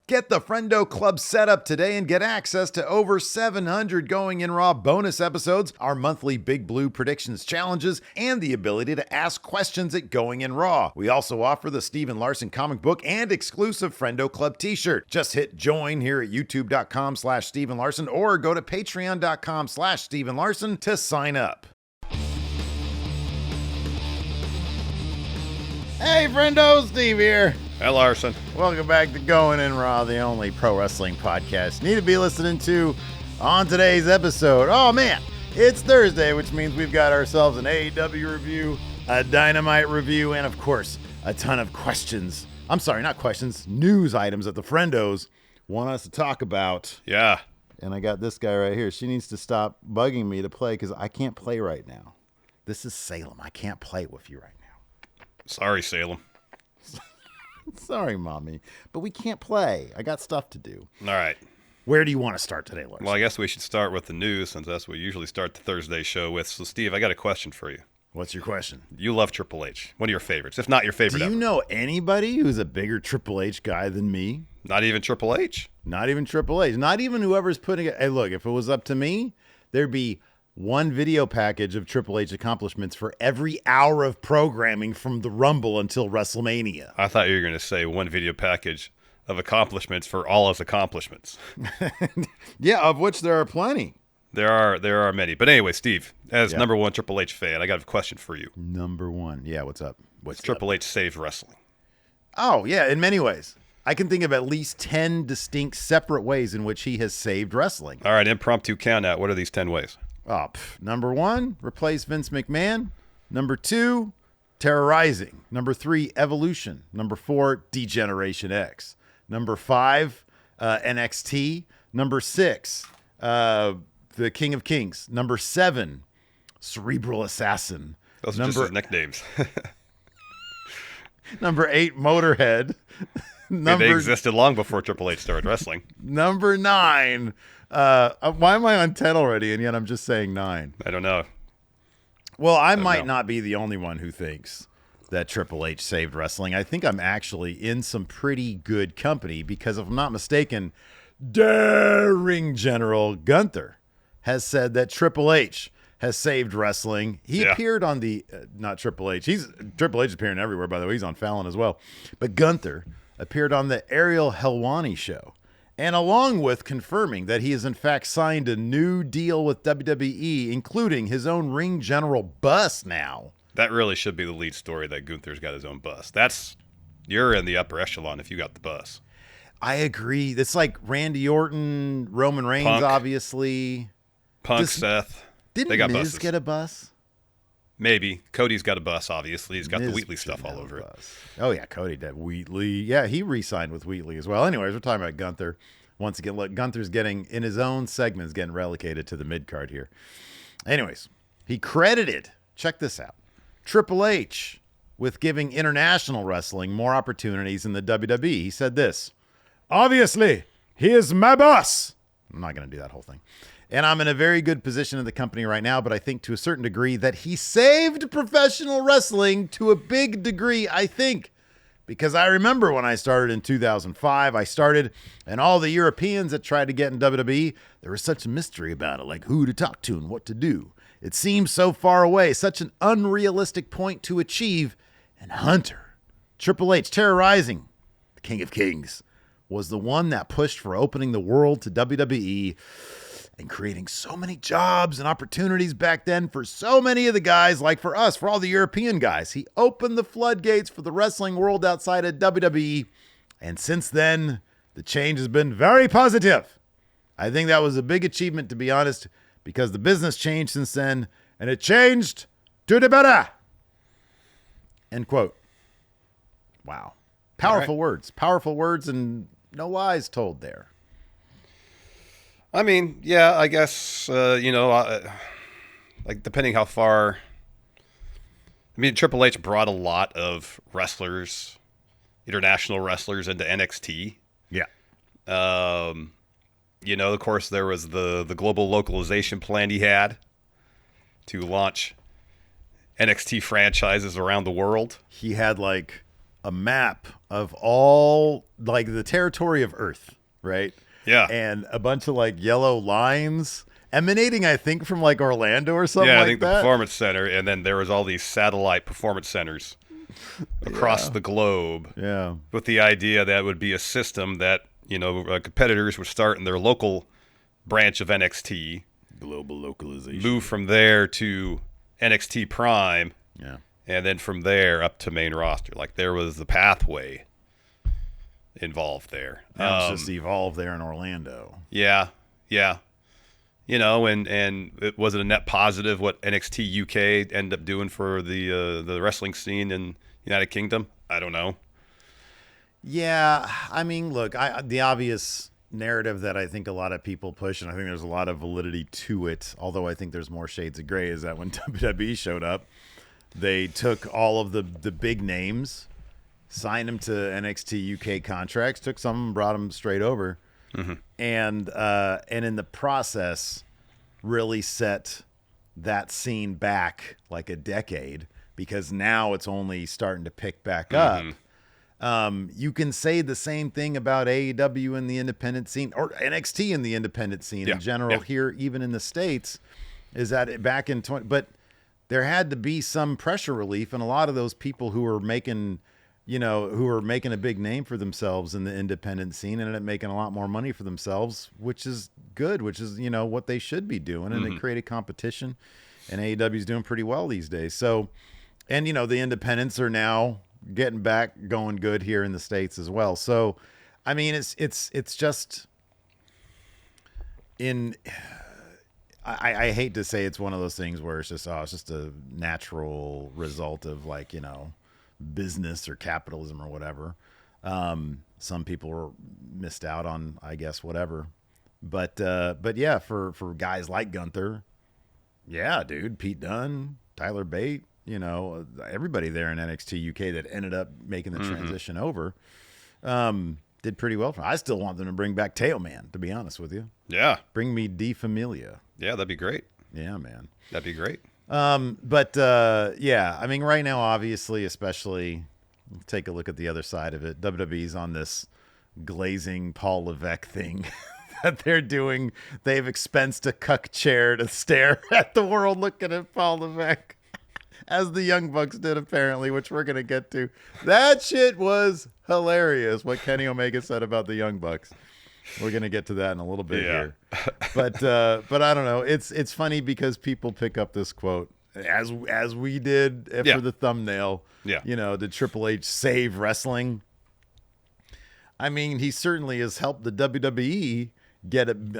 Get the Friendo Club set up today and get access to over 700 Going In Raw bonus episodes, our monthly Big Blue predictions challenges, and the ability to ask questions at Going In Raw. We also offer the Steve and Larson comic book and exclusive Friendo Club t-shirt. Just hit join here at youtube.com/Steve and Larson or go to patreon.com/Steve and Larson to sign up. Hey, Friendo, Steve here. Hey, Larson. Welcome back to Going In Raw, the only pro wrestling podcast you need to be listening to on today's episode. Oh, man, it's Thursday, which means we've got ourselves an AEW review, a Dynamite review, and, of course, a ton of questions. I'm sorry, not questions, news items that the Friendos want us to talk about. Yeah. And I got this guy right here. She needs to stop bugging me to play because I can't play right now. This is Salem. I can't play with you right now. Sorry, Salem. Sorry, Mommy, but we can't play. I got stuff to do. All right. Where do you want to start today, Larson? Well, I guess we should start with the news since that's what we usually start the Thursday show with. So, Steve, I got a question for you. What's your question? You love Triple H. One of your favorites, if not your favorite Do you ever. know anybody who's a bigger Triple H guy than me? Not even Triple H? Not even Triple H. Not even whoever's putting it. Hey, look, if it was up to me, there'd be one video package of Triple H accomplishments for every hour of programming from the Rumble until WrestleMania. I thought you were going to say one video package of accomplishments for all his accomplishments. Yeah, of which there are plenty. There are many. But anyway, Steve, as number one Triple H fan, I got a question for you. Number one. Yeah, what's up? What's Triple H saved wrestling? Oh, yeah, in many ways. I can think of at least 10 distinct separate ways in which he has saved wrestling. All right, impromptu count out. What are these 10 ways? Oh, number one, replace Vince McMahon. Number two, terrorizing. Number three, evolution. Number four, Degeneration X. Number five, NXT. Number six, the King of Kings. Number seven, Cerebral Assassin. Those are just his nicknames. Number eight, Motorhead. They existed long before Triple H started wrestling. Number nine. Why am I on 10 already, and yet I'm just saying 9? I don't know. Well, I might not be the only one who thinks that Triple H saved wrestling. I think I'm actually in some pretty good company because, if I'm not mistaken, daring General Gunther has said that Triple H has saved wrestling. He appeared on the, not Triple H. Triple H is appearing everywhere, by the way. He's on Fallon as well. But Gunther appeared on the Ariel Helwani show. And along with confirming that he has in fact signed a new deal with WWE, including his own ring general bus now. That really should be the lead story, that Gunther's got his own bus. You're in the upper echelon if you got the bus. I agree. It's like Randy Orton, Roman Reigns, Punk. Obviously. Seth. Didn't they got Miz buses. get a bus? Maybe. Cody's got a bus, obviously. He's got Miz the Wheatley stuff all over it. Oh, yeah, Cody did. Wheatley. Yeah, he re-signed with Wheatley as well. Anyways, we're talking about Gunther. Once again, look, Gunther's getting, in his own segments, getting relegated to the mid-card here. Anyways, he credited, check this out, Triple H with giving international wrestling more opportunities in the WWE. He said this, "Obviously, he is my boss." I'm not going to do that whole thing. "And I'm in a very good position in the company right now, but I think to a certain degree that he saved professional wrestling to a big degree, I think. Because I remember when I started in 2005, and all the Europeans that tried to get in WWE, there was such a mystery about it, like who to talk to and what to do. It seems so far away, such an unrealistic point to achieve. And Hunter, Triple H, terrorizing the King of Kings, was the one that pushed for opening the world to WWE and creating so many jobs and opportunities back then for so many of the guys, like for us, for all the European guys. He opened the floodgates for the wrestling world outside of WWE, and since then, the change has been very positive. I think that was a big achievement, to be honest, because the business changed since then, and it changed to the better." End quote. Wow. Powerful words, and no lies told there. I mean, yeah, I guess, like depending how far. I mean, Triple H brought a lot of wrestlers, international wrestlers, into NXT. Yeah. Of course, there was the global localization plan he had to launch NXT franchises around the world. He had like a map of all like the territory of Earth, right? Yeah. And a bunch of like yellow lines emanating, I think, from like Orlando or something Yeah, I like think the that. performance center, and then there was all these satellite performance centers across the globe. Yeah. With the idea that would be a system that competitors would start in their local branch of NXT, Global localization. move from there to NXT Prime, Yeah. and then from there up to main roster. Like there was the pathway involved there. Now it's just evolved there in Orlando. Yeah, yeah. And it wasn't a net positive what NXT UK ended up doing for the wrestling scene in United Kingdom. I don't know. Yeah, I mean, look, the obvious narrative that I think a lot of people push, and I think there's a lot of validity to it, although I think there's more shades of gray, is that when WWE showed up, they took all of the big names, signed them to NXT UK contracts, took some of them, brought them straight over, and in the process, really set that scene back like a decade, because now it's only starting to pick back up. You can say the same thing about AEW in the independent scene, or NXT in the independent scene in general here, even in the States, is that back in but there had to be some pressure relief, and a lot of those people who were making, a big name for themselves in the independent scene ended up making a lot more money for themselves, which is good, which is, what they should be doing. And it created competition, and AEW is doing pretty well these days. So, and, the independents are now getting back going good here in the States as well. So, I mean, it's just I hate to say it's one of those things where it's just a natural result of like, business or capitalism or whatever. Some people were missed out on, I guess, whatever. But yeah, for guys like Gunther, yeah, dude, Pete Dunne, Tyler Bate, everybody there in NXT UK that ended up making the transition over, did pretty well. I still want them to bring back Teo Man, to be honest with you. Yeah. Bring me De Familia. Yeah, that'd be great. Yeah, man. That'd be great. Yeah, I mean, right now, obviously, especially, take a look at the other side of it. WWE's on this glazing Paul Levesque thing that they're doing. They've expensed a cuck chair to stare at the world looking at Paul Levesque, as the Young Bucks did, apparently, which we're going to get to. That shit was hilarious, what Kenny Omega said about the Young Bucks. We're going to get to that in a little bit here. But I don't know. It's funny because people pick up this quote, as we did for the thumbnail. Yeah. Did Triple H save wrestling? I mean, he certainly has helped the WWE get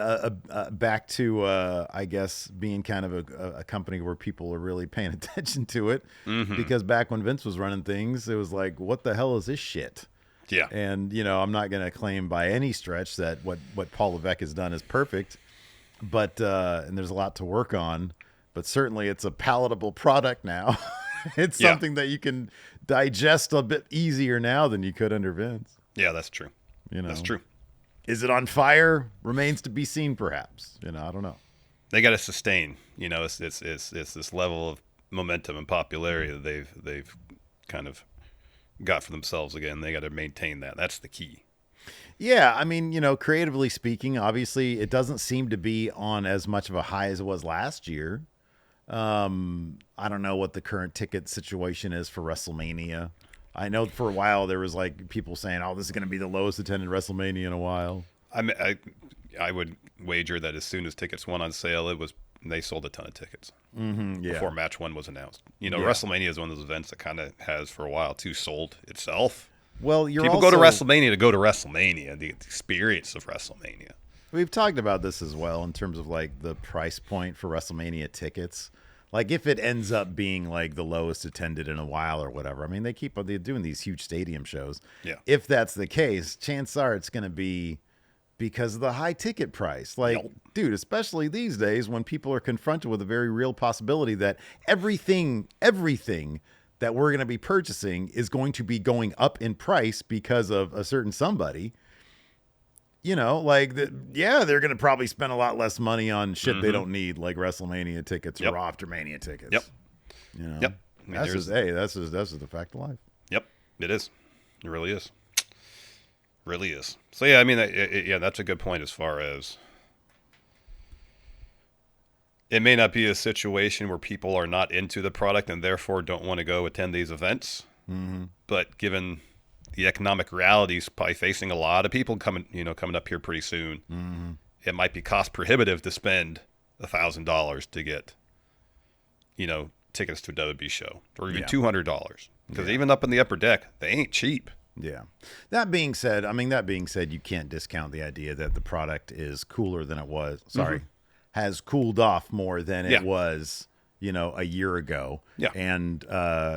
back to, I guess, being kind of a company where people are really paying attention to it. Because back when Vince was running things, it was like, what the hell is this shit? Yeah. And, I'm not going to claim by any stretch that what Paul Levesque has done is perfect, but and there's a lot to work on, but certainly it's a palatable product now. It's something that you can digest a bit easier now than you could under Vince. Yeah, that's true. That's true. Is it on fire? Remains to be seen, perhaps. I don't know. They got to sustain. It's this level of momentum and popularity that they've kind of got for themselves again. They got to maintain that. That's the key. Yeah, I mean, creatively speaking, obviously it doesn't seem to be on as much of a high as it was last year. I don't know what the current ticket situation is for WrestleMania. I know for a while there was like people saying, "Oh, this is going to be the lowest attended WrestleMania in a while." I would wager that as soon as tickets went on sale, they sold a ton of tickets before match one was announced. WrestleMania is one of those events that kind of has for a while too sold itself. Well, people go to WrestleMania to go to WrestleMania, the experience of WrestleMania. We've talked about this as well in terms of like the price point for WrestleMania tickets. Like if it ends up being like the lowest attended in a while or whatever. I mean, they're doing these huge stadium shows. Yeah. If that's the case, chances are it's going to be because of the high ticket price. Like, dude, especially these days when people are confronted with a very real possibility that everything that we're going to be purchasing is going to be going up in price because of a certain somebody. They're going to probably spend a lot less money on shit they don't need, like WrestleMania tickets or Raw Aftermania tickets. Yep. That's just the fact of life. Yep, it is. It really is. Really is. So yeah, I mean, that's a good point as far as it may not be a situation where people are not into the product and therefore don't want to go attend these events. Mm-hmm. But given the economic realities probably facing a lot of people coming up here pretty soon, Mm-hmm. it might be cost prohibitive to spend $1,000 to get, tickets to a WB show, or even $200, because even up in the upper deck, they ain't cheap. Yeah. That being said, you can't discount the idea that the product is cooler than it was. Sorry, has cooled off more than it was, a year ago. Yeah. And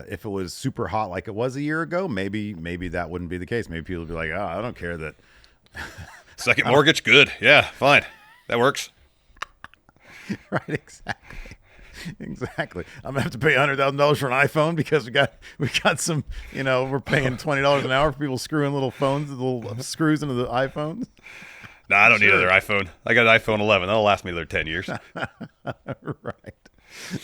if it was super hot like it was a year ago, maybe that wouldn't be the case. Maybe people would be like, oh, I don't care that. Second mortgage, good. Yeah, fine. That works. Right, exactly. I'm gonna have to pay $100,000 for an iPhone because we got some, we're paying $20 an hour for people screwing little screws into the iPhones. No, I don't need another iPhone. I got an iPhone 11. That'll last me another 10 years. Right.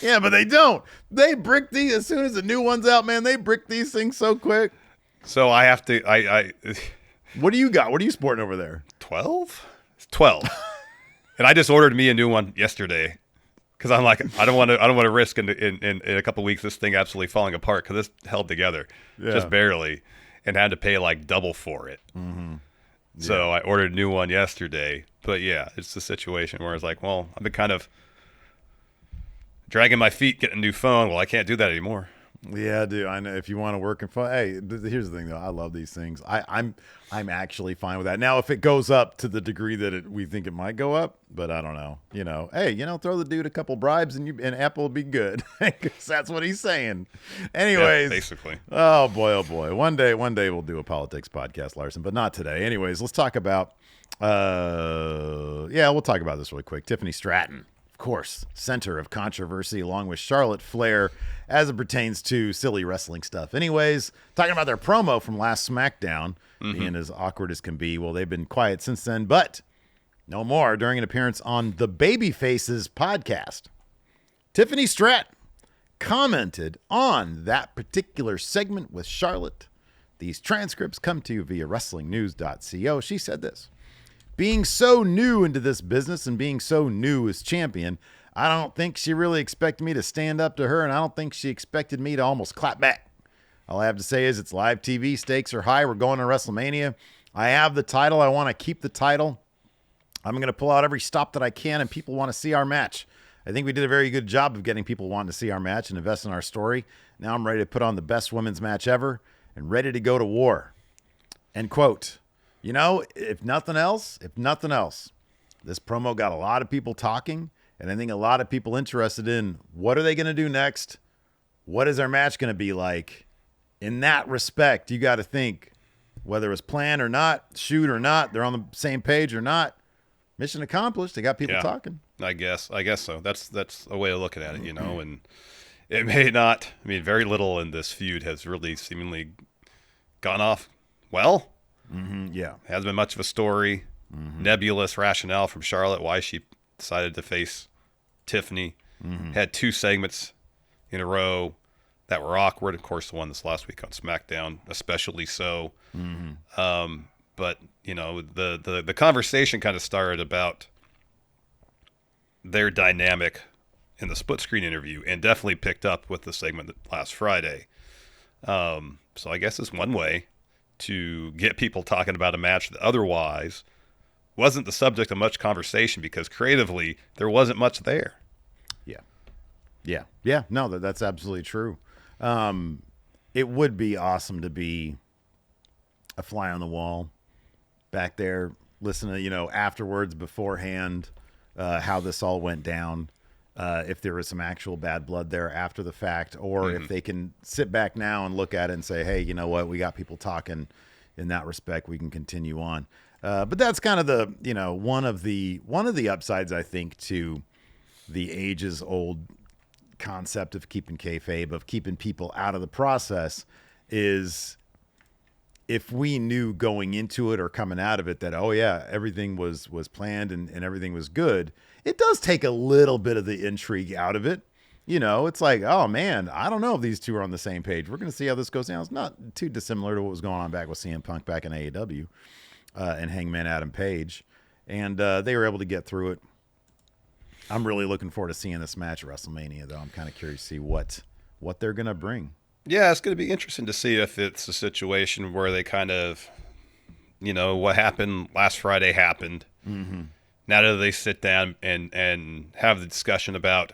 Yeah, but they don't. They brick these as soon as the new one's out, man. They brick these things so quick. So I have to. What do you got? What are you sporting over there? 12? It's 12. And I just ordered me a new one yesterday because I'm like, I don't want to risk in a couple of weeks this thing absolutely falling apart because it's held together just barely, and had to pay like double for it. Mm-hmm. Yeah. So I ordered a new one yesterday. But yeah, it's the situation where it's like, well, I've been kind of dragging my feet getting a new phone. Well, I can't do that anymore. Yeah, dude. I know if you want to work in fun. Hey, here's the thing, though. I love these things. I'm actually fine with that. Now, if it goes up to the degree that we think it might go up, but I don't know. Hey, throw the dude a couple bribes and Apple will be good. Because that's what he's saying. Anyways, yeah, basically. Oh boy. One day we'll do a politics podcast, Larson, but not today. Anyways, let's talk about. We'll talk about this really quick. Tiffany Stratton. Of course, center of controversy along with Charlotte Flair as it pertains to silly wrestling stuff. Anyways, talking about their promo from last SmackDown, being as awkward as can be. Well, they've been quiet since then, but no more during an appearance on the Babyfaces podcast. Tiffany Stratton commented on that particular segment with Charlotte. These transcripts come to you via WrestlingNews.co. She said this. Being so new into this business and being so new as champion, I don't think she really expected me to stand up to her, and I don't think she expected me to almost clap back. All I have to say is it's live TV. Stakes are high. We're going to WrestleMania. I have the title. I want to keep the title. I'm going to pull out every stop that I can, and people want to see our match. I think we did a very good job of getting people wanting to see our match and invest in our story. Now I'm ready to put on the best women's match ever and ready to go to war. End quote. If nothing else, this promo got a lot of people talking, and I think a lot of people interested in what are they going to do next? What is our match going to be like? In that respect, you got to think whether it was planned or not, shoot or not, they're on the same page or not. Mission accomplished. They got people talking. I guess so. That's a way of looking at it, and it may not. I mean, very little in this feud has really seemingly gone off well. Mm-hmm, yeah. Hasn't been much of a story. Mm-hmm. Nebulous rationale from Charlotte why she decided to face Tiffany. Mm-hmm. Had 2 segments in a row that were awkward. Of course, the one this last week on SmackDown, especially so. Mm-hmm. But the conversation kind of started about their dynamic in the split screen interview, and definitely picked up with the segment last Friday. So I guess it's one way to get people talking about a match that otherwise wasn't the subject of much conversation because creatively there wasn't much there. Yeah. No, that's absolutely true. It would be awesome to be a fly on the wall back there, listen to, afterwards, beforehand, how this all went down. If there was some actual bad blood there after the fact, or if they can sit back now and look at it and say, hey, you know what, we got people talking in that respect, we can continue on. But that's kind of the, one of the upsides, I think, to the ages old concept of keeping kayfabe, of keeping people out of the process, is if we knew going into it or coming out of it that, oh yeah, everything was planned and everything was good, it does take a little bit of the intrigue out of it. It's like, oh man, I don't know if these two are on the same page. We're going to see how this goes down. It's not too dissimilar to what was going on back with CM Punk back in AEW and Hangman Adam Page. And they were able to get through it. I'm really looking forward to seeing this match at WrestleMania, though. I'm kind of curious to see what they're going to bring. Yeah, it's going to be interesting to see if it's a situation where they kind of, what happened last Friday happened. Mm-hmm. Now do they sit down and have the discussion about,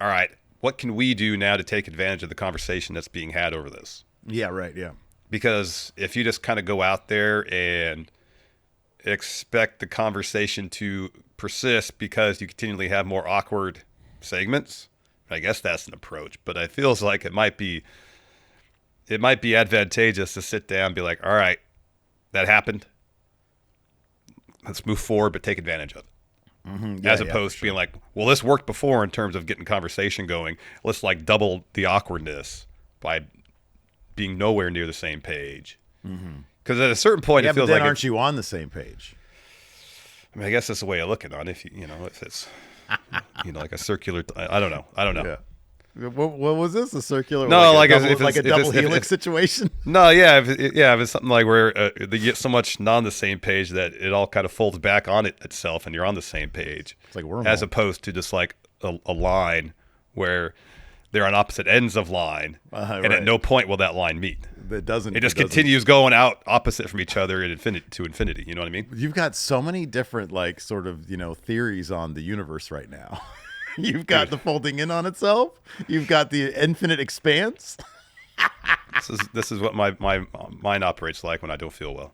all right, what can we do now to take advantage of the conversation that's being had over this? Yeah, right, yeah. Because if you just kind of go out there and expect the conversation to persist because you continually have more awkward segments, I guess that's an approach. But it feels like it might be advantageous to sit down and be like, all right, that happened. Let's move forward, but take advantage of it. Mm-hmm. As opposed to being like, well, this worked before in terms of getting conversation going. Let's double the awkwardness by being nowhere near the same page. Because at a certain point, it feels but then like aren't you on the same page? I mean, I guess that's the way of looking on it. If if it's like a circular. I don't know. Yeah. What was this? A circular? No, like a double helix situation. No, yeah, if it's something like where they get so much not on the same page that it all kind of folds back on itself, and you're on the same page. It's like wormhole. As opposed to just like a line where they're on opposite ends of line, and at no point will that line meet. It just continues going out opposite from each other to infinity. You know what I mean? You've got so many different theories on the universe right now. You've got the folding in on itself. You've got the infinite expanse. This is what my mind operates like when I don't feel well.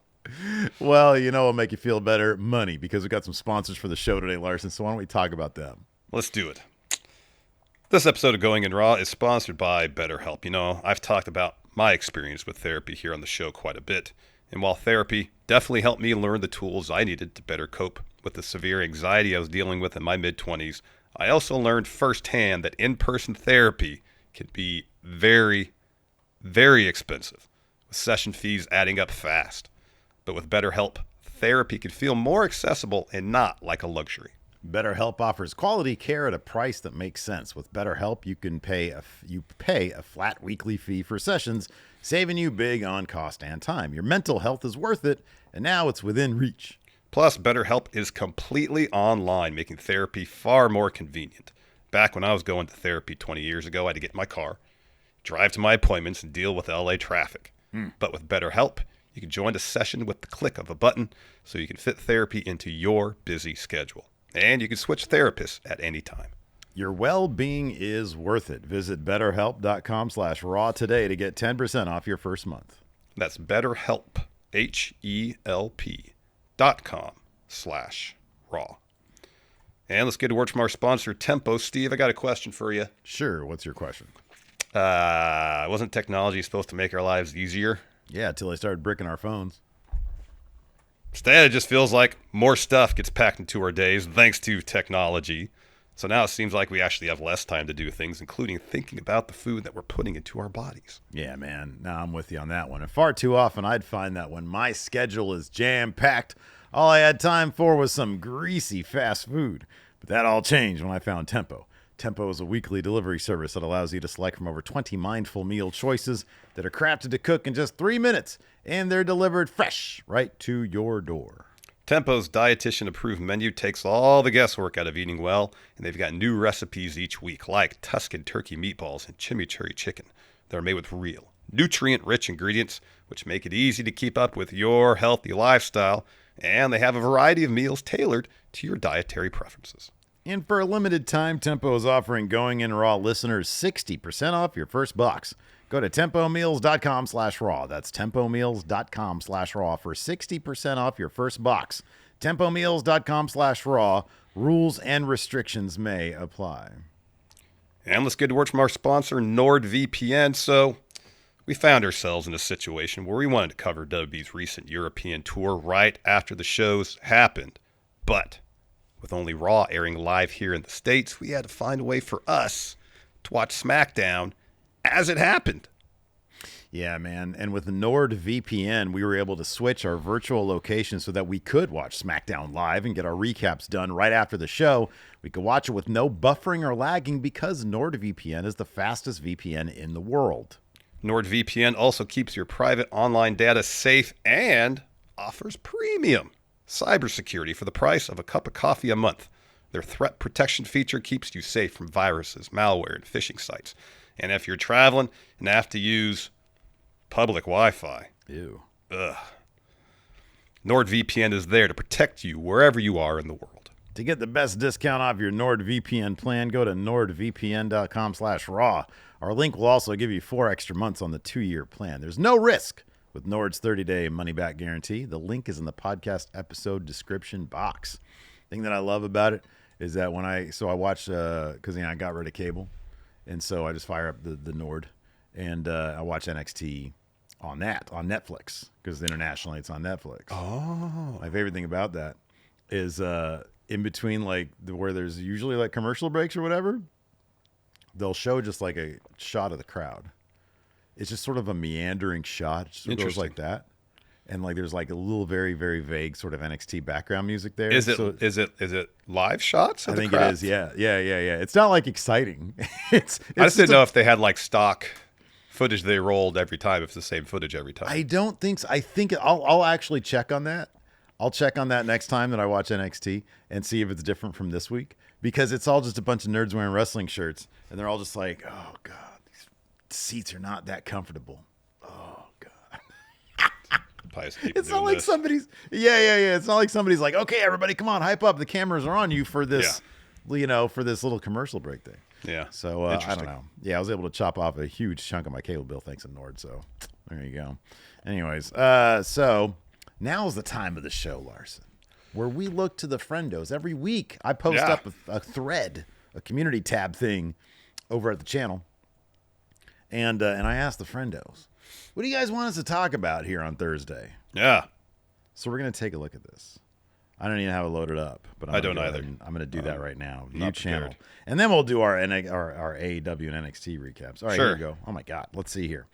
Well, what'll make you feel better? Money, because we got some sponsors for the show today, Larson. So why don't we talk about them? Let's do it. This episode of Going in Raw is sponsored by BetterHelp. I've talked about my experience with therapy here on the show quite a bit. And while therapy definitely helped me learn the tools I needed to better cope with the severe anxiety I was dealing with in my mid-20s, I also learned firsthand that in-person therapy can be very, very expensive, with session fees adding up fast. But with BetterHelp, therapy can feel more accessible and not like a luxury. BetterHelp offers quality care at a price that makes sense. With BetterHelp, you can pay a flat weekly fee for sessions, saving you big on cost and time. Your mental health is worth it, and now it's within reach. Plus, BetterHelp is completely online, making therapy far more convenient. Back when I was going to therapy 20 years ago, I had to get in my car, drive to my appointments, and deal with LA traffic. But with BetterHelp, you can join a session with the click of a button, so you can fit therapy into your busy schedule. And you can switch therapists at any time. Your well-being is worth it. Visit BetterHelp.com/raw today to get 10% off your first month. That's BetterHelp, HELP.com/raw. And let's get a word from our sponsor, Tempo. Steve, I got a question for you. Sure. What's your question? Wasn't technology supposed to make our lives easier? Yeah, until they started bricking our phones. Instead, it just feels like more stuff gets packed into our days thanks to technology. So now it seems like we actually have less time to do things, including thinking about the food that we're putting into our bodies. Yeah, man. No, I'm with you on that one. And far too often, I'd find that when my schedule is jam-packed, all I had time for was some greasy fast food. But that all changed when I found Tempo. Tempo is a weekly delivery service that allows you to select from over 20 mindful meal choices that are crafted to cook in just 3 minutes, and they're delivered fresh right to your door. Tempo's dietitian-approved menu takes all the guesswork out of eating well, and they've got new recipes each week, like Tuscan turkey meatballs and chimichurri chicken that are made with real, nutrient-rich ingredients, which make it easy to keep up with your healthy lifestyle, and they have a variety of meals tailored to your dietary preferences. And for a limited time, Tempo is offering Going In Raw listeners 60% off your first box. Go to tempomeals.com/raw. That's tempomeals.com/raw for 60% off your first box. Tempomeals.com/raw. Rules and restrictions may apply. And let's get to word from our sponsor, NordVPN. So we found ourselves in a situation where we wanted to cover WWE's recent European tour right after the shows happened. But with only Raw airing live here in the States, we had to find a way for us to watch SmackDown as it happened. Yeah, man. And with NordVPN, we were able to switch our virtual location so that we could watch SmackDown live and get our recaps done right after the show. We could watch it with no buffering or lagging because NordVPN is the fastest VPN in the world. NordVPN also keeps your private online data safe and offers premium cybersecurity for the price of a cup of coffee a month. Their threat protection feature keeps you safe from viruses, malware, and phishing sites. And if you're traveling and have to use public Wi-Fi, Ew. NordVPN is there to protect you wherever you are in the world. To get the best discount off your NordVPN plan, go to nordvpn.com/raw. Our link will also give you 4 extra months on the 2-year plan. There's no risk with Nord's 30-day money-back guarantee. The link is in the podcast episode description box. The thing that I love about it is that when I watch, because I got rid of cable, and so I just fire up the Nord, and I watch NXT on Netflix, because internationally it's on Netflix. Oh. My favorite thing about that is in between, like, where there's usually like commercial breaks or whatever, they'll show just like a shot of the crowd. It's just sort of a meandering shot. It just goes like that. And like there's like a little very, very vague sort of NXT background music there. Is it live shots? I think it is. Yeah. It's not like exciting. It's I just didn't know if they had like stock footage they rolled every time, if it's the same footage every time. I don't think so. I think I'll actually check on that. I'll check on that next time that I watch NXT and see if it's different from this week, because it's all just a bunch of nerds wearing wrestling shirts and they're all just like, oh God, these seats are not that comfortable. Oh God. It's not like somebody's It's not like somebody's like, okay, everybody, come on, hype up. The cameras are on you for this, for this little commercial break thing. Yeah. So I don't know. Yeah, I was able to chop off a huge chunk of my cable bill thanks to Nord. So there you go. Anyways, so now's the time of the show, Larson, where we look to the friendos every week. I post up a thread, a community tab thing over at the channel, and I ask the friendos, what do you guys want us to talk about here on Thursday? Yeah. So we're going to take a look at this. I don't even have it loaded up, but I don't either. I'm going to do that right now. View not channel. prepared. And then we'll do our AEW and NXT recaps. All right, Sure. Here we go. Oh, my God. Let's see here.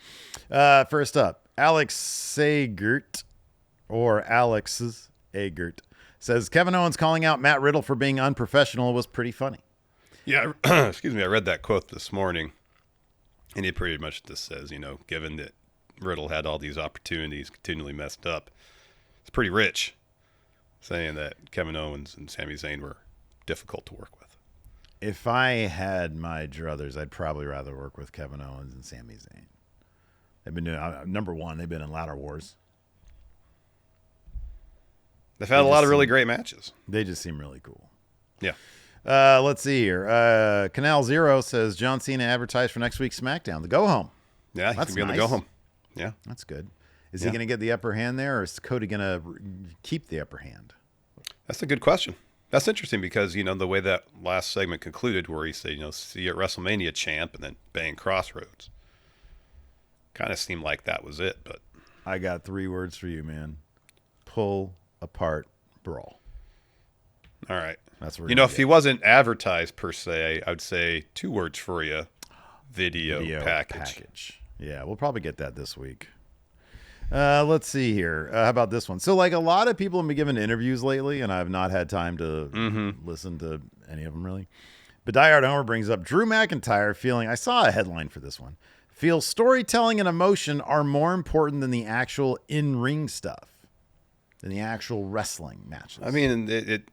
First up, Alex Sagert, or Alex's Agert, says Kevin Owens calling out Matt Riddle for being unprofessional was pretty funny. Yeah, excuse me. I read that quote this morning, and it pretty much just says, given that Riddle had all these opportunities, continually messed up, it's pretty rich, saying that Kevin Owens and Sami Zayn were difficult to work with. If I had my druthers, I'd probably rather work with Kevin Owens and Sami Zayn. They've been doing, number one, they've been in ladder wars. They've had a lot of really great matches. They just seem really cool. Yeah. Let's see here. Canal Zero says John Cena advertised for next week's SmackDown. The go home. Yeah, he's going to be on the go home. Yeah. That's good. Is he going to get the upper hand there, or is Cody going to keep the upper hand? That's a good question. That's interesting because, the way that last segment concluded where he said, see you at WrestleMania, champ, and then bang, Crossroads. Kind of seemed like that was it, but. I got 3 words for you, man. Pull apart brawl. All right. That's where if he wasn't advertised per se, I would say 2 words for you. Video package. Yeah, we'll probably get that this week. Let's see here. How about this one? So, like, a lot of people have been giving interviews lately, and I've not had time to listen to any of them, really. But Diehard Homer brings up Drew McIntyre feeling, I saw a headline for this one, feels storytelling and emotion are more important than the actual in-ring stuff, than the actual wrestling matches. I mean,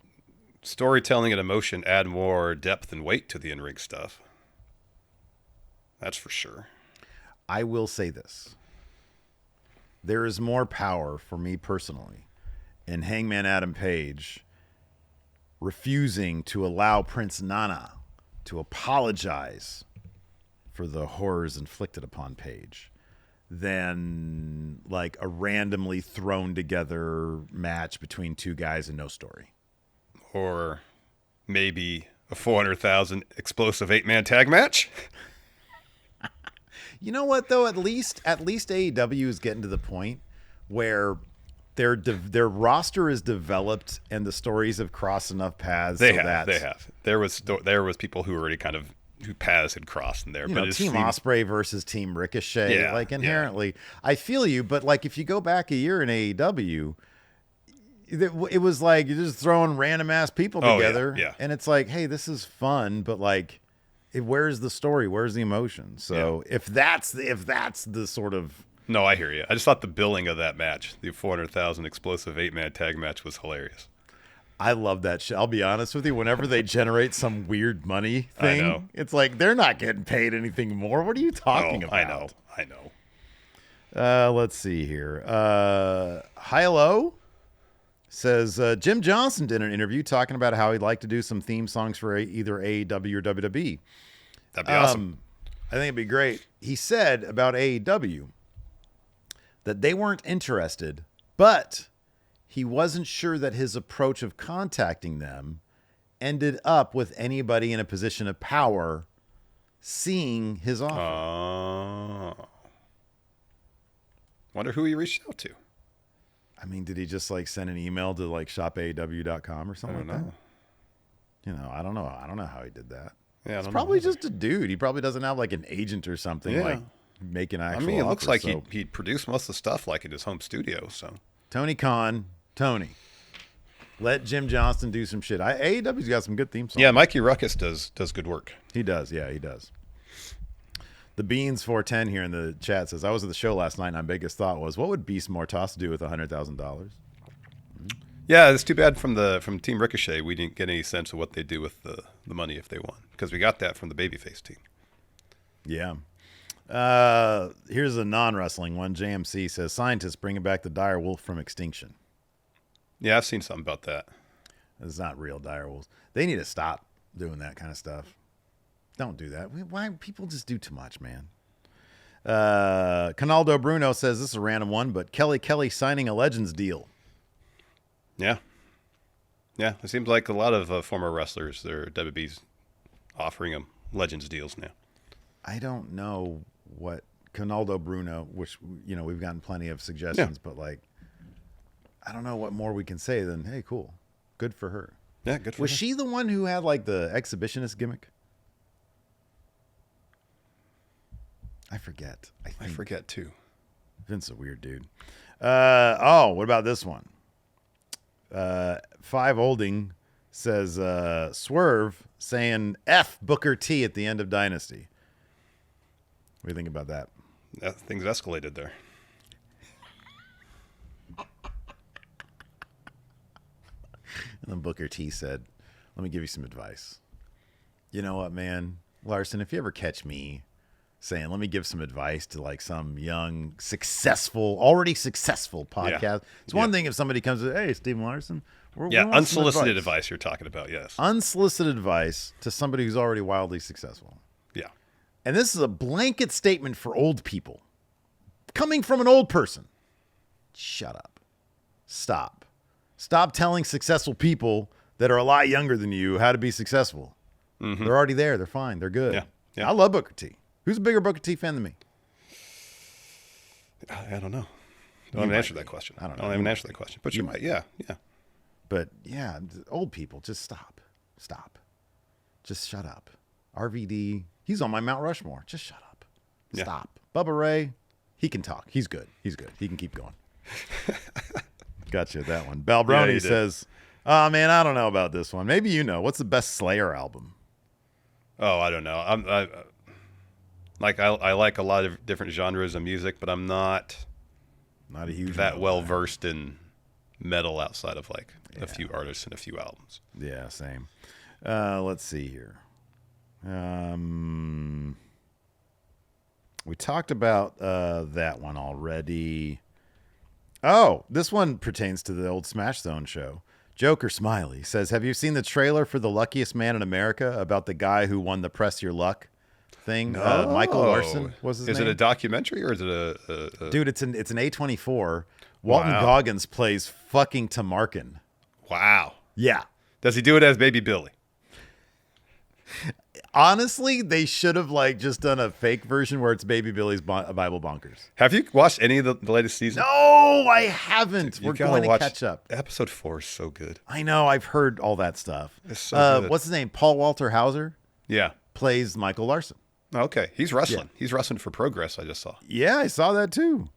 storytelling and emotion add more depth and weight to the in-ring stuff. That's for sure. I will say this. There is more power for me personally in Hangman Adam Page refusing to allow Prince Nana to apologize for the horrors inflicted upon Page than like a randomly thrown together match between 2 guys and no story. Or maybe a 400,000 explosive 8-man tag match. You know what, though? At least AEW is getting to the point where their roster is developed and the stories have crossed enough paths. They have. There was people who already kind of paths had crossed in there. You but know, Team Ospreay versus Team Ricochet. Yeah, like inherently, I feel you. But like if you go back a year in AEW, it was like you're just throwing random ass people together, yeah. and it's like, hey, this is fun, but like, where's the story? Where's the emotion? So if that's the sort of No, I hear you. I just thought the billing of that match, the 400,000 explosive 8-man tag match, was hilarious. I love that shit. I'll be honest with you. Whenever they generate some weird money thing, I know. it's like they're not getting paid anything more. What are you talking about? I know. Let's see here. Hilo says Jim Johnson did an interview talking about how he'd like to do some theme songs for either AEW or WWE. That'd be awesome. I think it'd be great. He said about AEW that they weren't interested, but he wasn't sure that his approach of contacting them ended up with anybody in a position of power seeing his offer. Wonder who he reached out to. I mean, did he just like send an email to like shopaew.com or something like that? You know, I don't know. I don't know how he did that. Yeah, it's probably just a dude. He probably doesn't have like an agent or something like making actual. I mean, it looks like so. he produced most of the stuff like in his home studio. So Tony Khan, let Jim Johnston do some shit. AEW's got some good theme songs. Yeah, Mikey Ruckus does good work. He does. Yeah, he does. The Beans 410 here in the chat says, I was at the show last night and my biggest thought was, what would Beast Mortos do with $100,000? Yeah, it's too bad from Team Ricochet we didn't get any sense of what they do with the money if they won, because we got that from the babyface team. Yeah. Here's a non-wrestling one. JMC says, scientists bringing back the dire wolf from extinction. Yeah, I've seen something about that. It's not real dire wolves. They need to stop doing that kind of stuff. Don't do that. Why people just do too much, man? Canaldo Bruno says, this is a random one, but Kelly signing a Legends deal. Yeah. Yeah, it seems like a lot of former wrestlers, their WWE's offering them Legends deals now. I don't know what Canaldo Bruno, which, you know, we've gotten plenty of suggestions, but like, I don't know what more we can say than, hey, cool. Good for her. Yeah, good for her. Was she the one who had like the exhibitionist gimmick? I forget. I forget too. Vince is a weird dude. What about this one? Five Olding says Swerve saying F Booker T at the end of Dynasty. What do you think about that? Things escalated there. And then Booker T said, let me give you some advice. You know what, man? Larson, if you ever catch me saying, let me give some advice to like some young, already successful podcast. Yeah. It's one thing if somebody comes to, hey, Stephen Larson. We unsolicited advice you're talking about, yes. Unsolicited advice to somebody who's already wildly successful. Yeah. And this is a blanket statement for old people. Coming from an old person. Shut up. Stop. Stop telling successful people that are a lot younger than you how to be successful. Mm-hmm. They're already there. They're fine. They're good. Yeah. I love Booker T. Who's a bigger Booker T fan than me? I don't know. I don't answer that question. I don't even answer that question. But you might. Yeah. But yeah, old people, just stop. Just shut up. RVD, he's on my Mount Rushmore. Just shut up. Stop. Bubba Ray, he can talk. He's good. He can keep going. Gotcha, that one. Balbroni says, oh, man, I don't know about this one. Maybe you know. What's the best Slayer album? Oh, I don't know. I like a lot of different genres of music, but I'm not a huge that well versed in metal outside of like a few artists and a few albums. Yeah, same. Let's see here. We talked about that one already. Oh, this one pertains to the old Smash Zone show. Joker Smiley says, have you seen the trailer for The Luckiest Man in America about the guy who won the Press Your Luck thing? No. Michael Larson was his name. Is it a documentary or is it a... Dude, it's an A24. Walton Goggins plays fucking Tamarkin. Wow. Yeah. Does he do it as Baby Billy? Honestly, they should have like just done a fake version where it's Baby Billy's Bible Bonkers. Have you watched any of the latest season? No, I haven't. We're going to catch up. Episode 4 is so good. I know. I've heard all that stuff. It's so good. What's his name? Paul Walter Hauser? Yeah. plays Michael Larson. Okay, he's wrestling. Yeah. He's wrestling for Progress, I just saw. Yeah, I saw that too.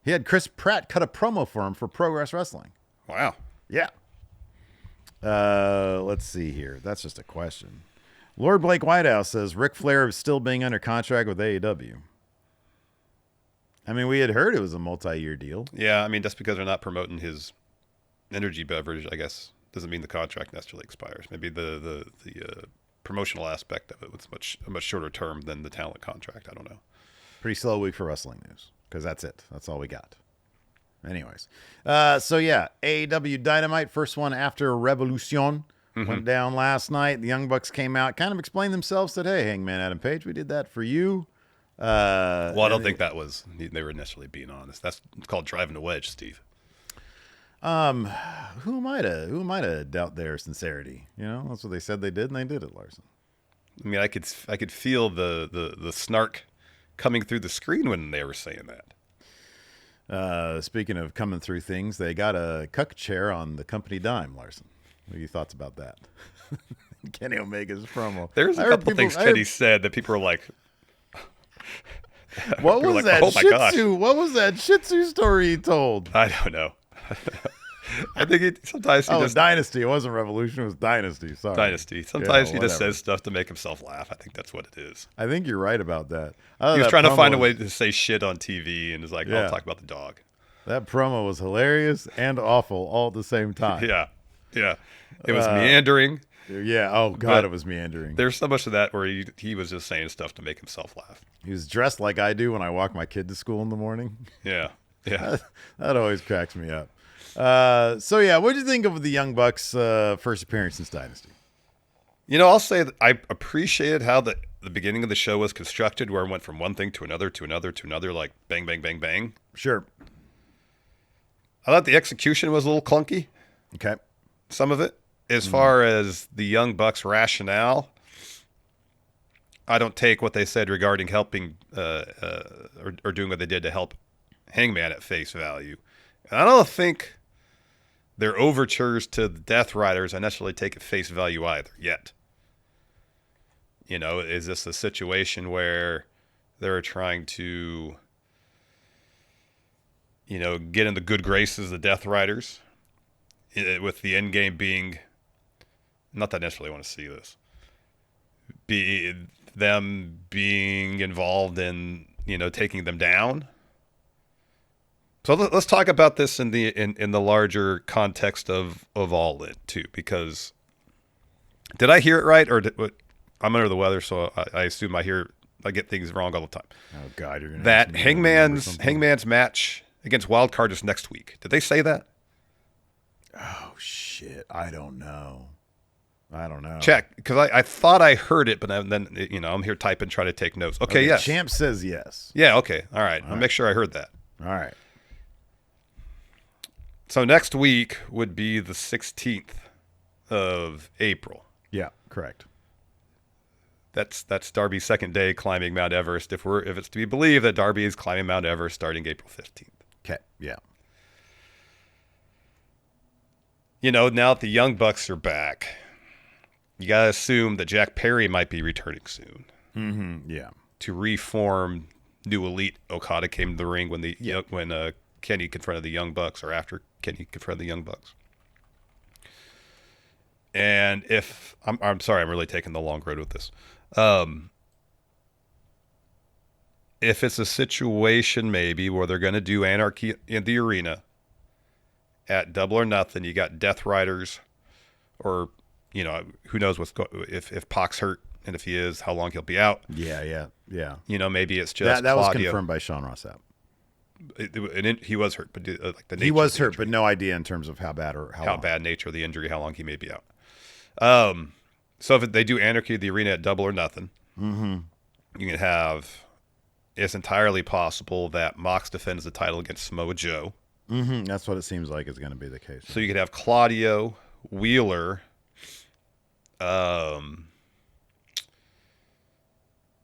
He had Chris Pratt cut a promo for him for Progress Wrestling. Wow. Yeah. Let's see here. That's just a question. Lord Blake Whitehouse says Ric Flair is still being under contract with AEW. I mean, we had heard it was a multi-year deal. Yeah, I mean, just because they're not promoting his energy beverage, I guess, doesn't mean the contract necessarily expires. Maybe the promotional aspect of it was a much shorter term than the talent contract. I don't know. Pretty slow week for wrestling news because that's it. That's all we got. Anyways, so yeah, AEW Dynamite, first one after Revolution, went down last night. The Young Bucks came out, kind of explained themselves, said, "Hey, Hangman Adam Page, we did that for you." Well, I don't think that was they were necessarily being honest. That's called driving a wedge, Steve. Who might have doubt their sincerity? You know, that's what they said they did, and they did it, Larson. I mean, I could feel the snark coming through the screen when they were saying that. Speaking of coming through things, they got a cuck chair on the company dime, Larson. What are your thoughts about that? Kenny Omega's promo. There's a couple things Kenny said that people were like, what was like, that oh my Shih gosh. Tzu? What was that Shih Tzu story he told? I don't know. I think sometimes he just Dynasty. It wasn't Revolution. It was Dynasty. Sorry, Dynasty. Sometimes he just whatever. says stuff to make himself laugh. I think that's what it is. I think you're right about that. He was trying to find a way to say shit on TV and was like, Yeah. I'll talk about the dog. That promo was hilarious and awful all at the same time. Yeah. It was meandering. Yeah. Oh God, it was meandering. There's so much of that where he was just saying stuff to make himself laugh. He was dressed like I do when I walk my kid to school in the morning. Yeah. That always cracks me up. So yeah, what did you think of the Young Bucks' first appearance since Dynasty? You know, I'll say that I appreciated how the beginning of the show was constructed, where it went from one thing to another, like bang, bang, bang, bang. Sure. I thought the execution was a little clunky. Okay. Some of it. As far as the Young Bucks' rationale, I don't take what they said regarding helping or doing what they did to help Hangman at face value. And I don't think their overtures to the Death Riders I necessarily take at face value either yet. You know, is this a situation where they're trying to, you know, get in the good graces of the Death Riders, with the end game being, not that I necessarily want to see this, be them being involved in, you know, taking them down. So let's talk about this in the larger context of All In too, because did I hear it right, or I'm under the weather, so I assume I get things wrong all the time. Oh God, you're gonna that Hangman's match against Wildcard is next week. Did they say that? Oh shit, I don't know. Check, because I thought I heard it, but then you know I'm here typing, trying to take notes. Okay, yes. Champ says yes. Yeah. Okay. All right. I'll make sure I heard that. All right. So next week would be the 16th of April. Yeah, correct. That's Darby's second day climbing Mount Everest. If it's to be believed that Darby is climbing Mount Everest starting April 15th. Okay. Yeah. You know, now that the Young Bucks are back, you gotta assume that Jack Perry might be returning soon. Mm-hmm. Yeah. To reform New Elite. Okada came to the ring when Kenny confronted the Young Bucks, or after Kenny confronted the Young Bucks. And if I'm sorry, I'm really taking the long road with this. If it's a situation maybe where they're going to do Anarchy in the Arena at Double or Nothing, you got Death Riders, or you know, who knows if Pac's hurt, and if he is, how long he'll be out. Yeah. You know, maybe it's just that was Claudio. confirmed by Sean Ross Sapp. He was hurt, but like the nature he was of the hurt, injury, but no idea in terms of how bad or how long. bad nature of the injury, how long he may be out. So if they do Anarchy at the Arena at Double or Nothing, you can have. It's entirely possible that Mox defends the title against Samoa Joe. Mm-hmm. That's what it seems like is going to be the case. So you could have Claudio, Wheeler, Matt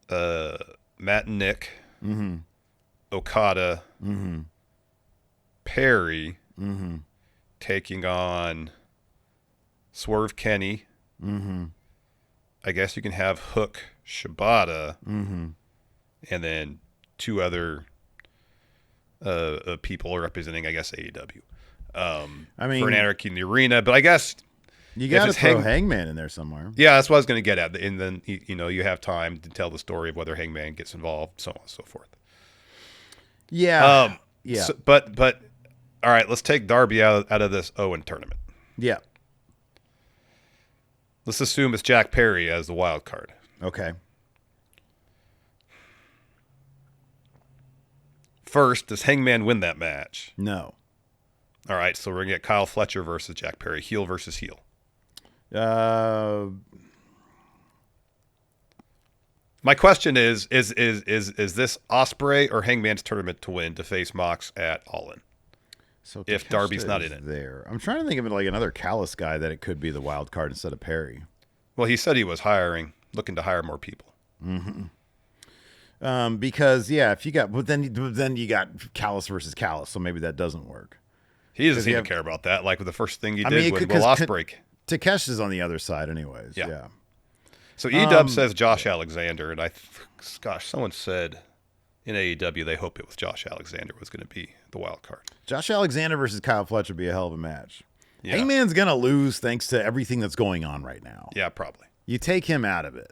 and Nick, Okada, Perry, taking on Swerve Kenny, I guess you can have Hook, Shibata, and then 2 other people representing, I guess, AEW. I mean, for an Anarchy in the Arena, but I guess you got to throw Hangman in there somewhere. Yeah, that's what I was going to get at. And then you have time to tell the story of whether Hangman gets involved, so on and so forth. Yeah, yeah. So, but all right, let's take Darby out of this Owen tournament. Yeah. Let's assume it's Jack Perry as the wild card. Okay. First, does Hangman win that match? No. All right, so we're going to get Kyle Fletcher versus Jack Perry, heel versus heel. My question is this Ospreay or Hangman's tournament to win to face Mox at All In? So if Darby's not in it. There. I'm trying to think of it like another Callis guy that it could be the wild card instead of Perry. Well, he said he was looking to hire more people. Because if you got, but then you got Callis versus Callis, so maybe that doesn't work. He doesn't seem to care about that. Like with the first thing he did with Will Ospreay. Takesh is on the other side, anyways. Yeah. So E-Dub says Josh Alexander, and someone said in AEW they hope it was Josh Alexander was going to be the wild card. Josh Alexander versus Kyle Fletcher would be a hell of a match. Yeah. Hangman's going to lose thanks to everything that's going on right now. Yeah, probably. You take him out of it.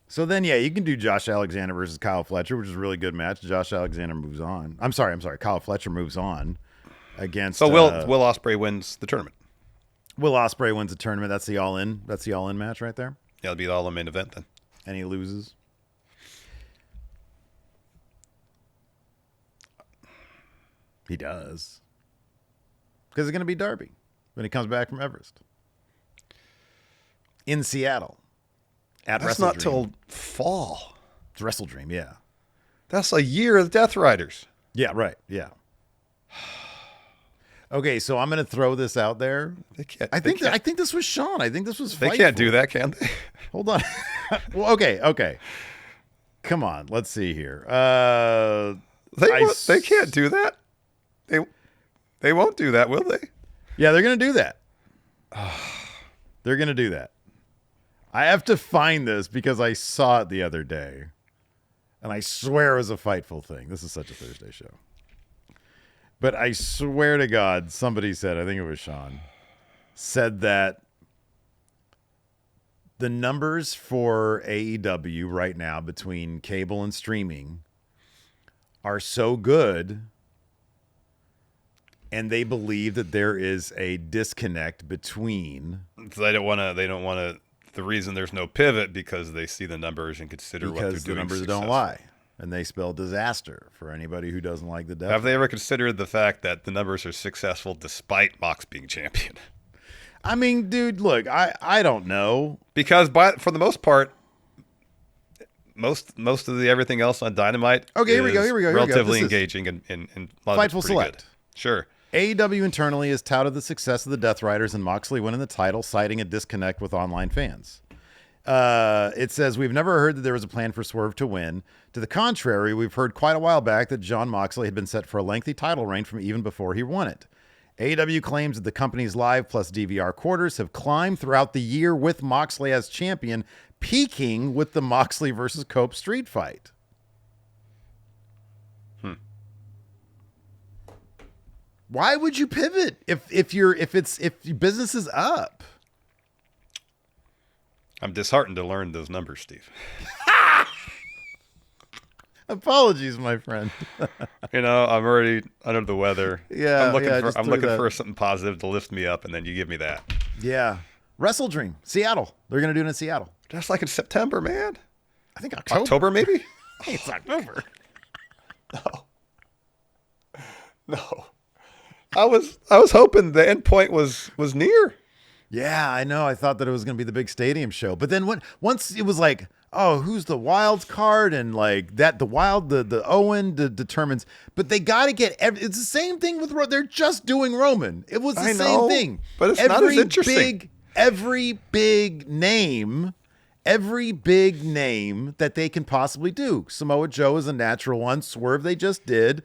So then, you can do Josh Alexander versus Kyle Fletcher, which is a really good match. Josh Alexander moves on. I'm sorry. Kyle Fletcher moves on against. So Will Ospreay wins the tournament. Will Ospreay wins the tournament. That's the all-in. That's the all-in match right there. Yeah, it'll be the all-in main event then. And he loses. He does. Because it's going to be Darby when he comes back from Everest. In Seattle. That's not till fall. It's Wrestle Dream, yeah. That's a year of Death Riders. Yeah, right. Yeah. Okay, so I'm going to throw this out there. I think this was Sean. I think this was Fightful. They can't do that, can they? Hold on. Well, okay. Come on. Let's see here. They can't do that. They won't do that, will they? Yeah, they're going to do that. They're going to do that. I have to find this because I saw it the other day. And I swear it was a Fightful thing. This is such a Thursday show. But I swear to God, somebody said, I think it was Sean, said that the numbers for AEW right now between cable and streaming are so good, and they believe that there is a disconnect between. So they don't want to. The reason there's no pivot because they see the numbers and consider what they're doing. Because the numbers don't lie. And they spell disaster for anybody who doesn't like the devil. Have they ever considered the fact that the numbers are successful despite Mox being champion? I mean, dude, look, I don't know. Because for the most part, most of the everything else on Dynamite here we go. Relatively engaging and Fightful Select. Good. Sure. AEW internally has touted the success of the Death Riders and Moxley winning the title, citing a disconnect with online fans. It says, we've never heard that there was a plan for Swerve to win. To the contrary, we've heard quite a while back that Jon Moxley had been set for a lengthy title reign from even before he won it. AEW claims that the company's live plus DVR quarters have climbed throughout the year with Moxley as champion, peaking with the Moxley versus Cope street fight. Why would you pivot if business is up? I'm disheartened to learn those numbers, Steve. Apologies, my friend. I'm already under the weather. Yeah, I'm looking for something positive to lift me up, and then you give me that. Yeah. Wrestle Dream, Seattle. They're going to do it in Seattle. That's like in September, man. I think October. October, maybe? It's October. No. I was hoping the end point was near. Yeah, I know. I thought that it was going to be the big stadium show. But then once it was like, oh, who's the wild card? And like that, the Owen determines. But they got to get it's the same thing with they're just doing Roman. It was the same thing. But it's not as interesting. Every big name that they can possibly do. Samoa Joe is a natural one. Swerve they just did.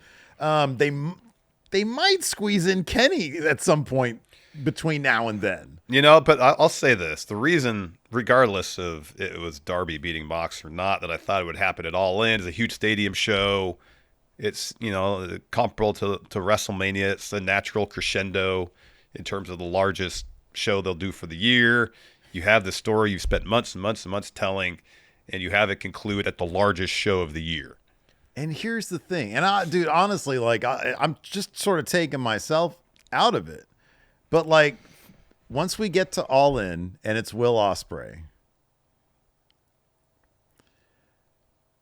They might squeeze in Kenny at some point between now and then. But I'll say this. The reason regardless of it was Darby beating Mox or not, that I thought it would happen at All In. It's a huge stadium show. It's, comparable to WrestleMania. It's the natural crescendo in terms of the largest show they'll do for the year. You have the story you've spent months and months and months telling, and you have it conclude at the largest show of the year. And here's the thing. And dude, honestly, like I'm just sort of taking myself out of it. But like, once we get to All In and it's Will Ospreay,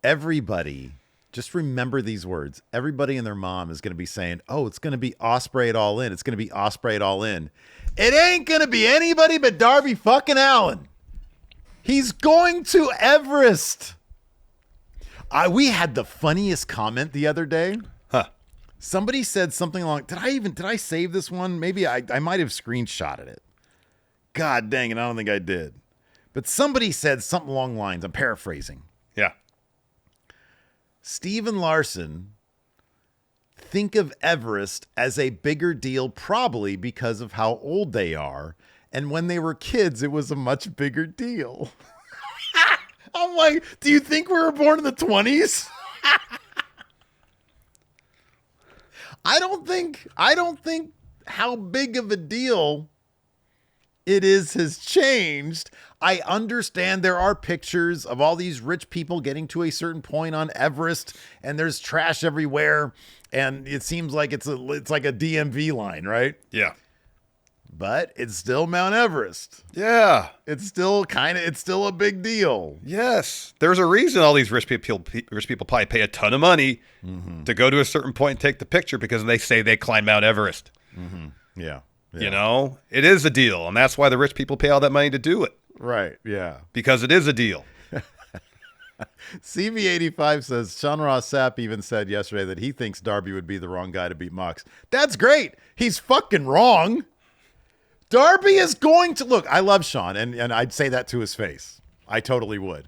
everybody, just remember these words. Everybody and their mom is going to be saying, oh, it's going to be Ospreay at All In. It's going to be Ospreay at All In. It ain't going to be anybody but Darby fucking Allin. He's going to Everest. We had the funniest comment the other day. Huh. Somebody said something along, did I save this one? Maybe I might have screenshotted it. God dang it, I don't think I did. But somebody said something along the lines, I'm paraphrasing. Yeah. Steve and Larson think of Everest as a bigger deal probably because of how old they are. And when they were kids, it was a much bigger deal. I'm like, do you think we were born in the 20s? I don't think how big of a deal it is has changed. I understand there are pictures of all these rich people getting to a certain point on Everest, and there's trash everywhere, and it seems like it's like a DMV line, right? Yeah. But it's still Mount Everest. Yeah. It's still a big deal. Yes. There's a reason all these rich people probably pay a ton of money to go to a certain point and take the picture, because they say they climb Mount Everest. Mm-hmm. Yeah. It is a deal, and that's why the rich people pay all that money to do it. Right, yeah. Because it is a deal. CV85 says, Sean Ross Sapp even said yesterday that he thinks Darby would be the wrong guy to beat Mox. That's great. He's fucking wrong. Darby is going to... Look, I love Sean, and I'd say that to his face. I totally would.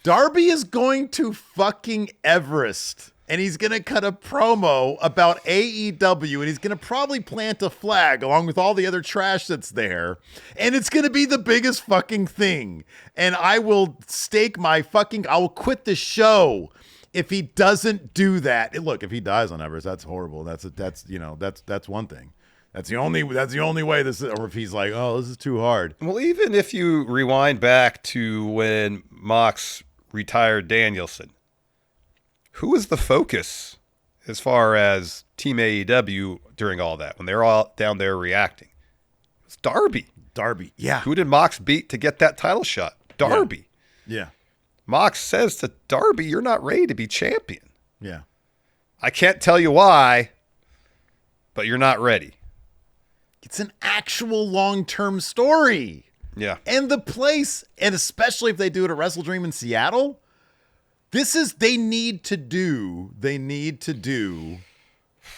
Darby is going to fucking Everest, and he's going to cut a promo about AEW, and he's going to probably plant a flag along with all the other trash that's there, and it's going to be the biggest fucking thing. And I will I will quit the show if he doesn't do that. Look, if he dies on Everest, that's horrible. That's one thing. That's the only way this is, or if he's like, oh, this is too hard. Well, even if you rewind back to when Mox retired Danielson, who was the focus as far as Team AEW during all that, when they're all down there reacting? It was Darby. Darby, yeah. Who did Mox beat to get that title shot? Darby. Yeah. Mox says to Darby, you're not ready to be champion. Yeah. I can't tell you why, but you're not ready. It's an actual long-term story. Yeah. And the place, and especially if they do it at Wrestle Dream in Seattle, they need to do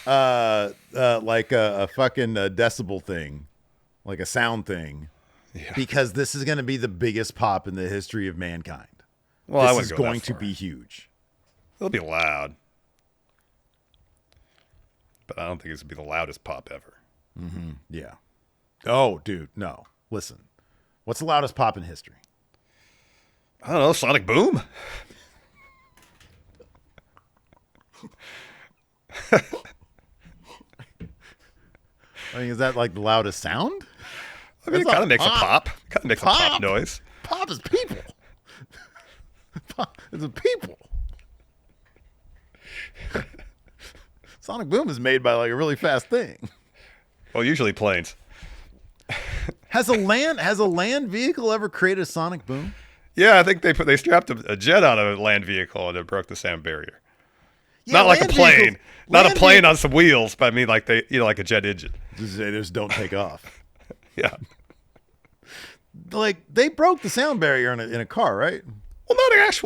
like a fucking decibel thing, like a sound thing, because this is going to be the biggest pop in the history of mankind. Well, this is going to be huge. It'll be loud, but I don't think it's going to be the loudest pop ever. Mm-hmm. Yeah. Oh, dude, no. Listen, what's the loudest pop in history? I don't know. Sonic Boom. I mean, is that like the loudest sound? I mean, it kind of makes a pop. Kind of makes a pop noise. Pop is people. Pop is a people. Sonic Boom is made by like a really fast thing. Well, usually planes. Has a land vehicle ever created a sonic boom? Yeah, I think they strapped a jet on a land vehicle and it broke the sound barrier. Yeah, not like a plane, not a plane on some wheels, but I mean like like a jet engine. They just don't take off. Yeah, like they broke the sound barrier in a car, right? Well,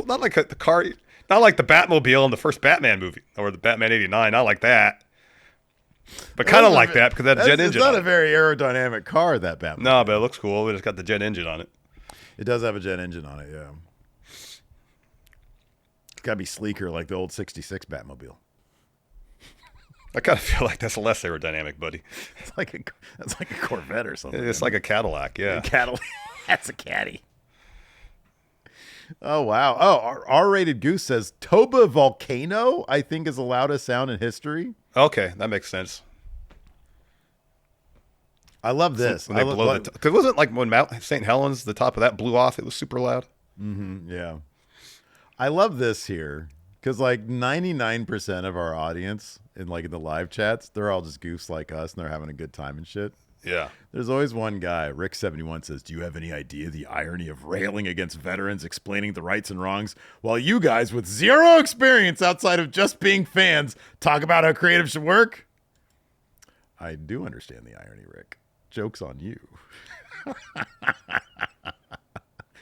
not like the car, not like the Batmobile in the first Batman movie or the Batman '89, not like that. But kind of like that because that jet engine. It's not a very aerodynamic car, that Batman. No, but it looks cool. It's got the jet engine on it. It does have a jet engine on it, yeah. It's got to be sleeker like the old 66 Batmobile. I kind of feel like that's less aerodynamic, buddy. That's like a Corvette or something. It's like a Cadillac, yeah. A Cadillac. That's a caddy. Oh, wow. Oh, R-rated Goose says Toba Volcano, I think, is the loudest sound in history. Okay, that makes sense. I love this. When they blow because it wasn't like when Mount St. Helens, the top of that blew off. It was super loud. Yeah. I love this here because like 99% of our audience in the live chats, they're all just goofs like us and they're having a good time and shit. Yeah. There's always one guy, Rick71 says, do you have any idea the irony of railing against veterans, explaining the rights and wrongs, while you guys with zero experience outside of just being fans talk about how creative should work? I do understand the irony, Rick. Joke's on you.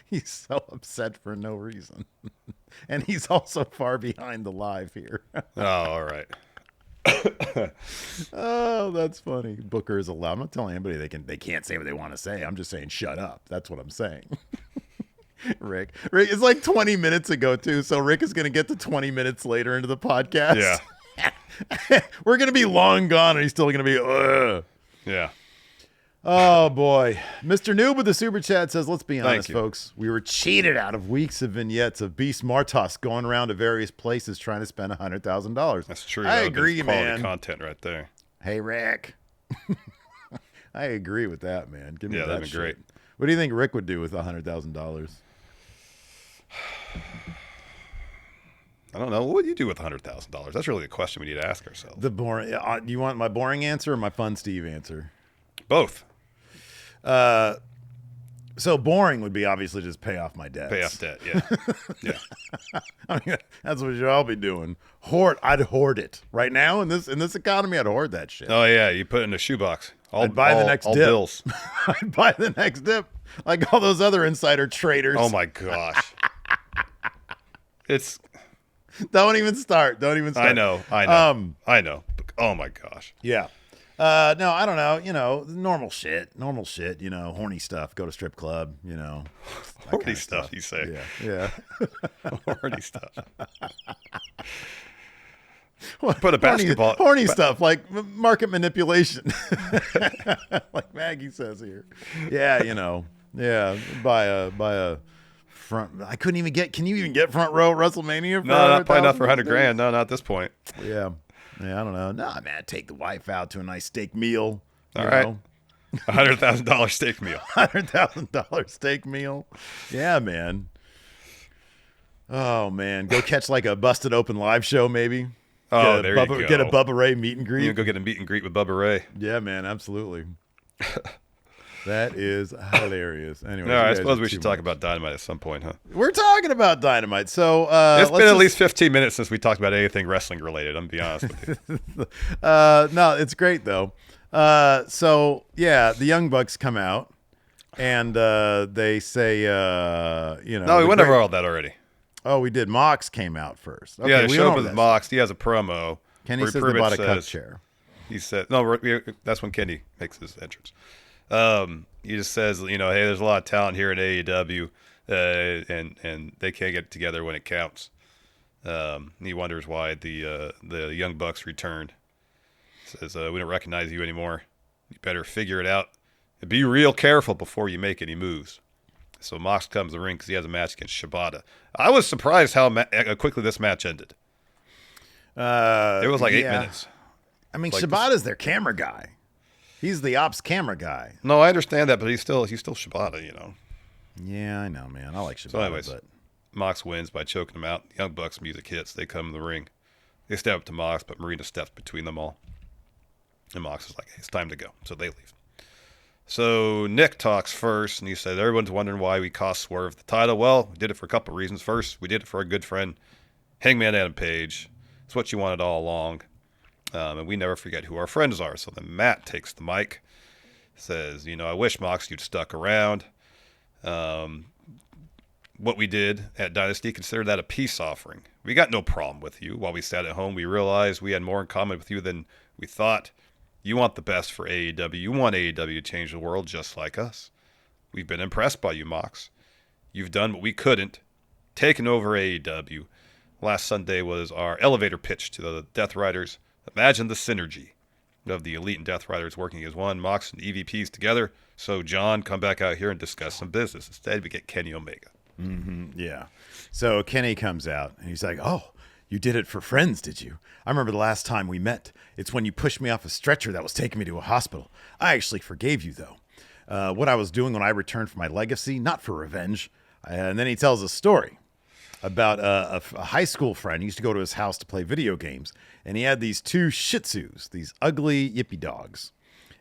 He's so upset for no reason. And he's also far behind the live here. Oh, all right. Oh, that's funny. Booker is allowed. I'm not telling anybody they can't say what they want to say. I'm just saying shut up. That's what I'm saying. Rick, it's like 20 minutes ago too. So Rick is going to get to 20 minutes later into the podcast. Yeah. We're going to be long gone and he's still going to be Yeah. Oh boy. Mr. Noob with the super chat says, let's be honest, you. folks. We were cheated out of weeks of vignettes of Beast Martos going around to various places trying to spend $100,000. That's true. I agree, quality man. Content right there. Hey, Rick. I agree with that, man. Give me that that'd be shit. great. What do you think Rick would do with $100,000? I don't know. What would you do with $100,000? That's really the question we need to ask ourselves. The boring. You want my boring answer or my fun Steve answer? Both. So boring would be obviously just pay off my debts. Pay off debt, yeah. Yeah. I mean, that's what I'll be doing. I'd hoard it right now in this economy. I'd hoard that shit. Oh, yeah. You put it in a shoebox. I'd buy the next all dip. bills. I'd buy the next dip, like all those other insider traders. Oh, my gosh. Don't even start. I know. I know. Oh, my gosh. Yeah. No, I don't know. Normal shit. Horny stuff. Go to strip club. Horny stuff, you say. Yeah. Horny stuff. Put a basketball. Horny stuff like market manipulation, like Maggie says here. Yeah, Yeah, buy a front. I couldn't even get. Can you even get front row at WrestleMania? No, probably not for $100,000. No, not at this point. Yeah. I don't know. Nah, man, take the wife out to a nice steak meal. All right. $100,000 steak meal. $100,000 steak meal. Yeah, man. Oh man, go catch like a busted open live show, maybe. Oh, there you go. Get a Bubba Ray meet and greet. You go get a meet and greet with Bubba Ray. Yeah, man, absolutely. That is hilarious. Anyway, I suppose we should talk about Dynamite at some point, huh? We're talking about Dynamite. So it's been at least 15 minutes since we talked about anything wrestling related. I'm gonna be honest with you. No, it's great though. So yeah, the Young Bucks come out and they say, No, we went over all that already. Oh, we did. Mox came out first. Okay, yeah, they show up with Mox. He has a promo. Kenny says they bought a cut chair. He said, no, that's when Kenny makes his entrance. He just says, hey, there's a lot of talent here at AEW, and they can't get together when it counts. He wonders why the Young Bucks returned. Says, we don't recognize you anymore. You better figure it out and be real careful before you make any moves. So Mox comes to the ring because he has a match against Shibata. I was surprised how quickly this match ended. It was like 8 minutes. I mean, Shibata's their camera guy. He's the ops camera guy. No, I understand that, but he's still Shibata, Yeah, I know, man. I like Shibata. So anyways, Mox wins by choking him out. Young Bucks music hits. They come in the ring. They step up to Mox, but Marina steps between them all. And Mox is like, hey, it's time to go. So they leave. So Nick talks first, and he said, everyone's wondering why we cost Swerve the title. Well, we did it for a couple of reasons. First, we did it for our good friend, Hangman Adam Page. It's what you wanted all along. And we never forget who our friends are. So then Matt takes the mic, says, I wish, Mox, you'd stuck around. What we did at Dynasty, consider that a peace offering. We got no problem with you. While we sat at home, we realized we had more in common with you than we thought. You want the best for AEW. You want AEW to change the world just like us. We've been impressed by you, Mox. You've done what we couldn't. Taken over AEW. Last Sunday was our elevator pitch to the Death Riders. Imagine the synergy. of the Elite and Death Riders working as one, Mox and EVPs together. So, John, come back out here and discuss some business. Instead, we get Kenny Omega. Yeah. So Kenny comes out and he's like, "Oh, you did it for friends, did you? I remember the last time we met. It's when you pushed me off a stretcher that was taking me to a hospital. I actually forgave you, though. What I was doing when I returned for my legacy, not for revenge." And then he tells a story about a high school friend. He used to go to his house to play video games, and he had these two Shih Tzus, these ugly yippy dogs.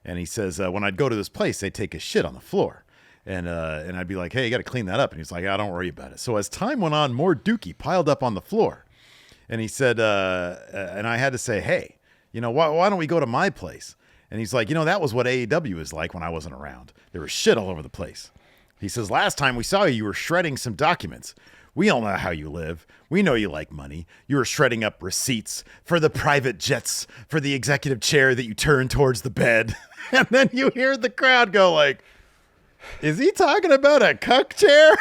And he says, when I'd go to this place, they'd take a shit on the floor. And I'd be like, "Hey, you got to clean that up." And he's like, "Oh, don't worry about it." So as time went on, more dookie piled up on the floor. And he said, and I had to say, "Hey, why don't we go to my place?" And he's like, "That was what AEW is like when I wasn't around. There was shit all over the place." He says, "Last time we saw you, you were shredding some documents. We all know how you live. We know you like money. You were shredding up receipts for the private jets, for the executive chair that you turn towards the bed." And then you hear the crowd go like, "Is he talking about a cuck chair?"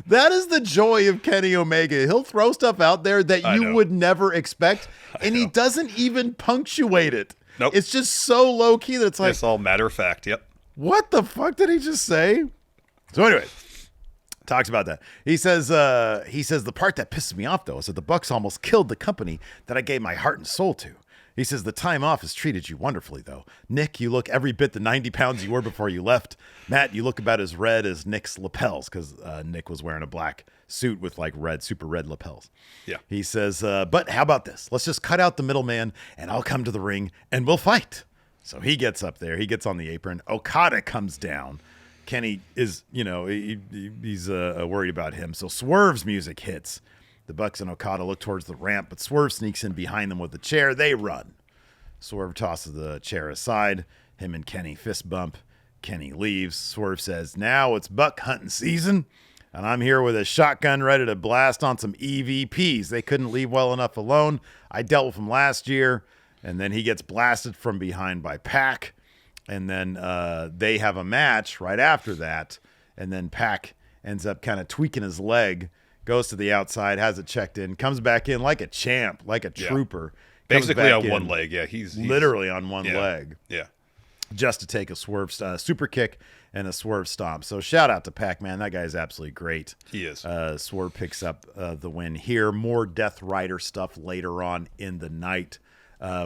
That is the joy of Kenny Omega. He'll throw stuff out there that you would never expect, and he doesn't even punctuate it. Nope. It's just so low key that it's like, it's all matter of fact. Yep. What the fuck did he just say? So anyway, talks about that. He says the part that pisses me off though is that the Bucks almost killed the company that I gave my heart and soul to. He says the time off has treated you wonderfully though. Nick, you look every bit the 90 pounds you were before you left. Matt, you look about as red as Nick's lapels, because Nick was wearing a black suit with like super red lapels. Yeah. He says, but how about this? Let's just cut out the middleman and I'll come to the ring and we'll fight. So he gets up there. He gets on the apron. Okada comes down. Kenny is, he's worried about him. So Swerve's music hits. The Bucks and Okada look towards the ramp, but Swerve sneaks in behind them with the chair. They run. Swerve tosses the chair aside. Him and Kenny fist bump. Kenny leaves. Swerve says, "Now it's buck hunting season, and I'm here with a shotgun ready to blast on some EVPs. They couldn't leave well enough alone. I dealt with them last year." And then he gets blasted from behind by Pac. And then they have a match right after that. And then Pac ends up kind of tweaking his leg, goes to the outside, has it checked in, comes back in like a champ, like a trooper. Basically on one leg. Yeah, he's literally on one leg. Yeah. Just to take a Swerve super kick and a Swerve stomp. So shout out to Pac, man. That guy is absolutely great. He is. Swerve picks up the win here. More Death Rider stuff later on in the night.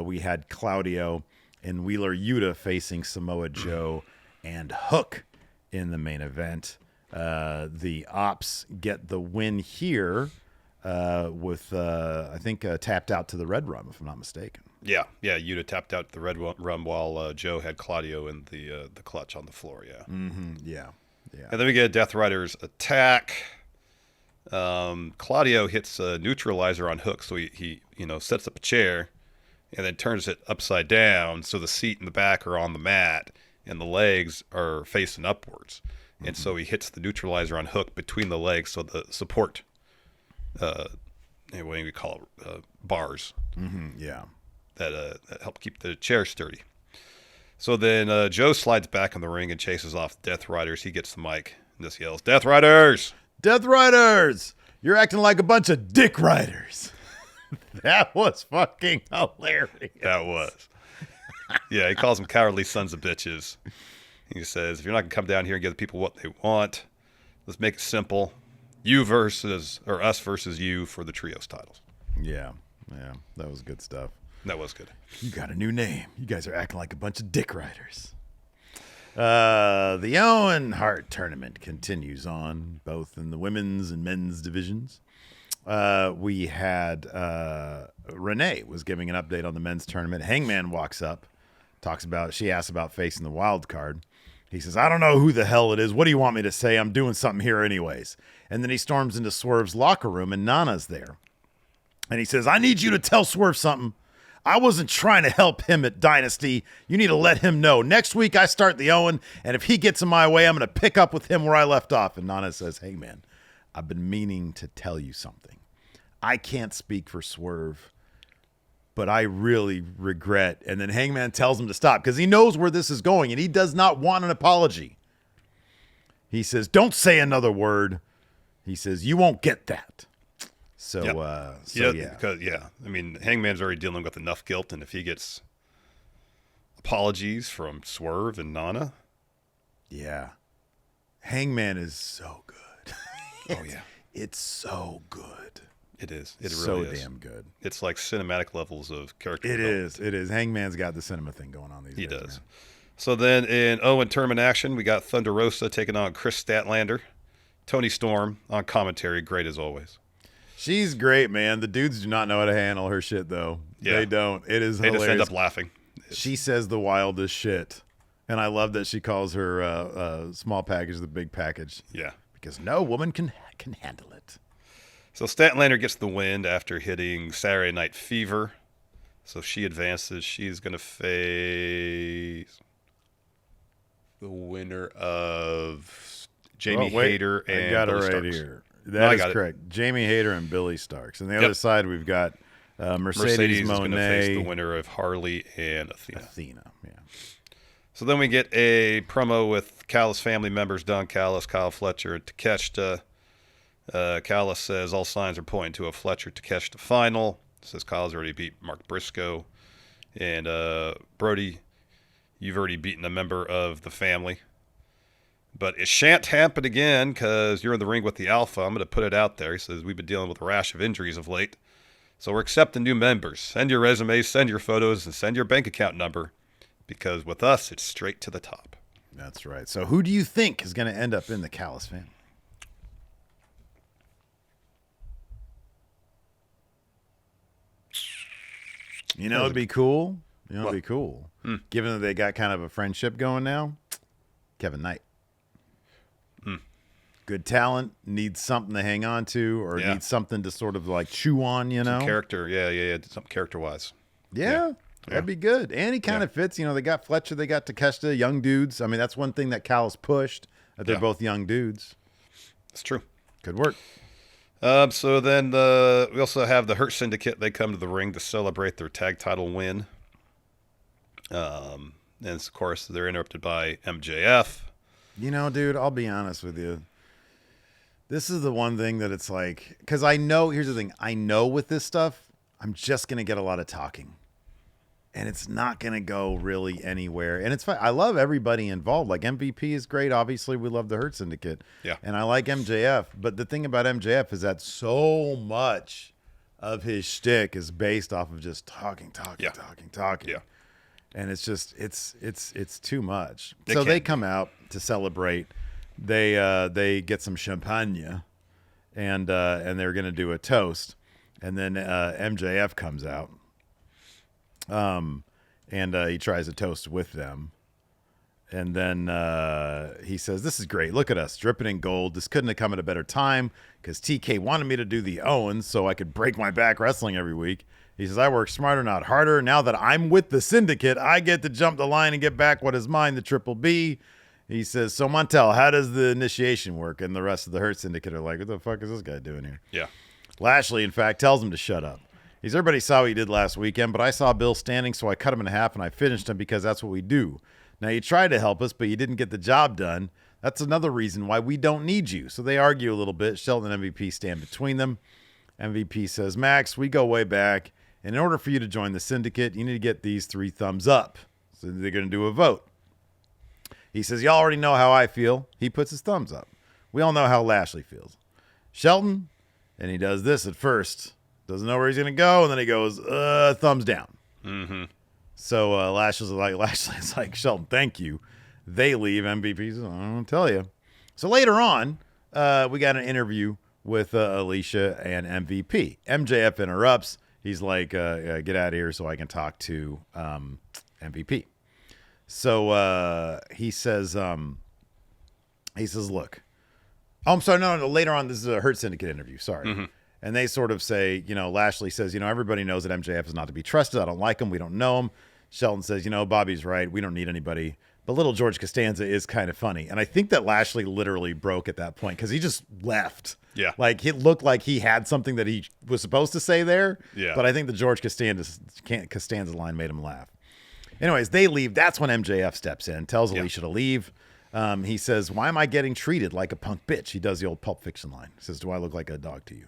We had Claudio and Wheeler Yuta facing Samoa Joe and Hook in the main event. The Ops get the win here with, I think, tapped out to the Red Rum, if I'm not mistaken. Yeah. Yuta tapped out the Red Rum while Joe had Claudio in the clutch on the floor. Yeah. Mm-hmm. Yeah. And then we get Death Rider's attack. Claudio hits a neutralizer on Hook, so he sets up a chair and then turns it upside down so the seat and the back are on the mat and the legs are facing upwards. Mm-hmm. And so he hits the neutralizer on Hook between the legs, so the support, what do we call it, bars. Mm-hmm. Yeah. That help keep the chair sturdy. So then Joe slides back in the ring and chases off Death Riders. He gets the mic and just yells, "Death Riders! Death Riders! You're acting like a bunch of dick riders." That was fucking hilarious. That was. Yeah, he calls them cowardly sons of bitches. He says, "If you're not going to come down here and give the people what they want, let's make it simple. Us versus you for the trios titles." Yeah, that was good stuff. That was good. You got a new name. You guys are acting like a bunch of dick riders. The Owen Hart tournament continues on, both in the women's and men's divisions. We had Renee was giving an update on the men's tournament. Hangman walks up, she asks about facing the wild card. He says, "I don't know who the hell it is. What do you want me to say? I'm doing something here anyways." And then he storms into Swerve's locker room and Nana's there. And he says, "I need you to tell Swerve something. I wasn't trying to help him at Dynasty. You need to let him know. Next week I start the Owen, and if he gets in my way, I'm going to pick up with him where I left off." And Nana says, "Hey, man, I've been meaning to tell you something. I can't speak for Swerve, but I really regret." And then Hangman tells him to stop because he knows where this is going, and he does not want an apology. He says, "Don't say another word." He says, "You won't get that." So, because I mean, Hangman's already dealing with enough guilt, and if he gets apologies from Swerve and Nana, Hangman is so good. Oh yeah, it's so good. It is. It so really is. Damn good. It's like cinematic levels of character. It is. Hangman's got the cinema thing going on these days. He does. Man. So then in Owen tournament action, we got Thunder Rosa taking on Chris Statlander. Tony Storm on commentary, great as always. She's great, man. The dudes do not know how to handle her shit, though. Yeah. They don't. It is hilarious. They just end up laughing. She says the wildest shit. And I love that she calls her small package the big package. Yeah. Because no woman can handle it. So Statlander gets the win after hitting Saturday Night Fever. So she advances. She's going to face the winner of Jamie Hayter and I got Billy it right Starks. Here. That is correct. Jamie Hayter and Billy Starks. And the other side, we've got Mercedes is going to Moné. face the winner of Harley and Athena, yeah. So then we get a promo with Callis family members, Don Callis, Kyle Fletcher, and Takeshita. Callis says all signs are pointing to a Fletcher-Takeshita final. Says Kyle's already beat Mark Briscoe. And Brody, you've already beaten a member of the family. But it shan't happen again because you're in the ring with the Alpha. I'm going to put it out there. He says, we've been dealing with a rash of injuries of late. So we're accepting new members. Send your resumes, send your photos, and send your bank account number. Because with us, it's straight to the top. That's right. So who do you think is going to end up in the Callis family? You know, it'd be cool. You know, it'd be cool. Given that they got kind of a friendship going now, Kevin Knight. Good talent, needs something to hang on to, or needs something to sort of like chew on, you know? Some character, something character-wise. Yeah. That'd be good. And he kind of fits. You know, they got Fletcher, they got Takeshita, young dudes. I mean, that's one thing that Callis pushed, that they're both young dudes. It's true. Could work. So then we also have the Hurt Syndicate. They come to the ring to celebrate their tag title win. And, of course, they're interrupted by MJF. You know, dude, I'll be honest with you. This is the one thing that it's like, because I know, here's the thing. I know with this stuff, I'm just going to get a lot of talking. And it's not going to go really anywhere. And it's fine. I love everybody involved. Like MVP is great. Obviously, we love the Hurt Syndicate. Yeah. And I like MJF. But the thing about MJF is that so much of his shtick is based off of just talking. Yeah. And it's just it's too much. So they come out to celebrate. They get some champagne, and they're going to do a toast. And then MJF comes out. And he tries to toast with them. And then he says, this is great. Look at us, dripping in gold. This couldn't have come at a better time because TK wanted me to do the Owens so I could break my back wrestling every week. He says, I work smarter, not harder. Now that I'm with the Syndicate, I get to jump the line and get back what is mine, the Triple B. He says, so Montel, how does the initiation work? And the rest of the Hurt Syndicate are like, what the fuck is this guy doing here? Yeah. Lashley, in fact, tells him to shut up. He says, everybody saw what he did last weekend, but I saw Bill standing, so I cut him in half and I finished him because that's what we do. Now, you tried to help us, but you didn't get the job done. That's another reason why we don't need you. So they argue a little bit. Shelton and MVP stand between them. MVP says, Max, we go way back. And in order for you to join the Syndicate, you need to get these 3 thumbs up. So they're going to do a vote. He says, y'all already know how I feel. He puts his thumbs up. We all know how Lashley feels. Shelton, and he does this at first. Doesn't know where he's going to go, and then he goes, thumbs down. Mm-hmm. So Lashley's like, Shelton, thank you. They leave. MVP says, I don't tell you. So later on, we got an interview with Alicia and MVP. MJF interrupts. He's like, get out of here so I can talk to MVP. So he says, look. Oh, I'm sorry. No. Later on, this is a Hurt Syndicate interview. Sorry. Mm-hmm. And they sort of say, Lashley says, everybody knows that MJF is not to be trusted. I don't like him. We don't know him. Shelton says, Bobby's right. We don't need anybody. But little George Costanza is kind of funny. And I think that Lashley literally broke at that point because he just left. Yeah. Like, it looked like he had something that he was supposed to say there. Yeah. But I think the George Costanza line made him laugh. Anyways, they leave. That's when MJF steps in, tells Alicia to leave. He says, why am I getting treated like a punk bitch? He does the old Pulp Fiction line. He says, do I look like a dog to you?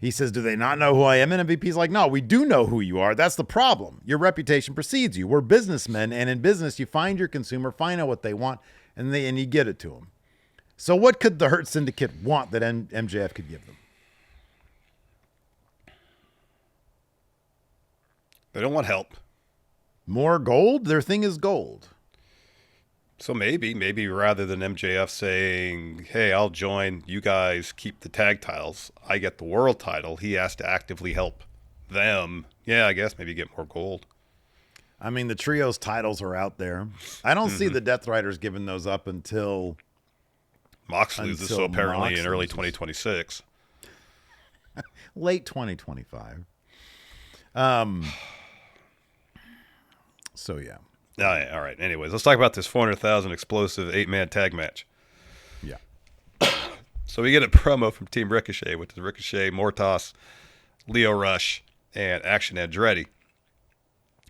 He says, do they not know who I am? And MVP's like, no, we do know who you are. That's the problem. Your reputation precedes you. We're businessmen, and in business, you find your consumer, find out what they want, and you get it to them. So what could the Hurt Syndicate want that MJF could give them? They don't want help. More gold? Their thing is gold. So maybe rather than MJF saying, hey, I'll join, you guys keep the tag titles, I get the world title, he has to actively help them. Yeah, I guess maybe get more gold. I mean, the trios titles are out there. I don't see the Death Riders giving those up until Mox loses, so apparently in early 2026. Late 2025. So, yeah. All right. Anyways, let's talk about this 400,000 explosive 8-man tag match. Yeah. So we get a promo from Team Ricochet, which is Ricochet, Mortos, Leo Rush, and Action Andretti.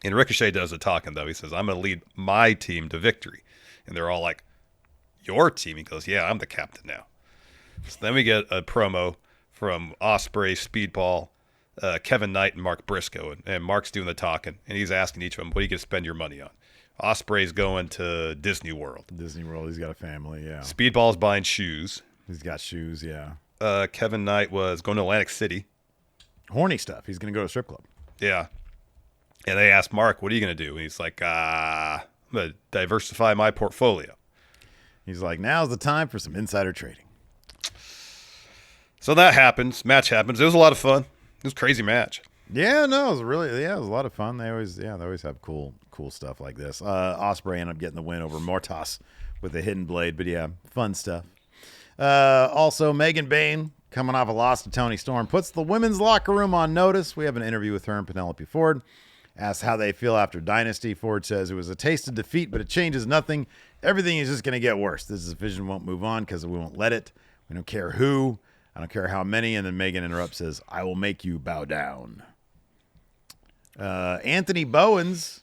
And Ricochet does the talking, though. He says, I'm going to lead my team to victory. And they're all like, your team? He goes, yeah, I'm the captain now. So then we get a promo from Ospreay, Speedball, Kevin Knight, and Mark Briscoe. And Mark's doing the talking, and he's asking each of them, what are you going to spend your money on? Ospreay's going to Disney World. Disney World. He's got a family, yeah. Speedball's buying shoes. He's got shoes, yeah. Kevin Knight was going to Atlantic City. Horny stuff. He's going to go to a strip club. Yeah. And they asked Mark, what are you going to do? And he's like, I'm going to diversify my portfolio. He's like, now's the time for some insider trading. So that happens. Match happens. It was a lot of fun. It was a crazy match. Yeah, no, it was a lot of fun. They always have cool stuff like this. Ospreay ended up getting the win over Mortos with a hidden blade, but yeah, fun stuff. Also, Megan Bayne, coming off a loss to Toni Storm, puts the women's locker room on notice. We have an interview with her and Penelope Ford. Asks how they feel after Dynasty. Ford says it was a taste of defeat, but it changes nothing. Everything is just going to get worse. This division won't move on because we won't let it. We don't care who. I don't care how many. And then Megan interrupts, says, I will make you bow down. Anthony Bowens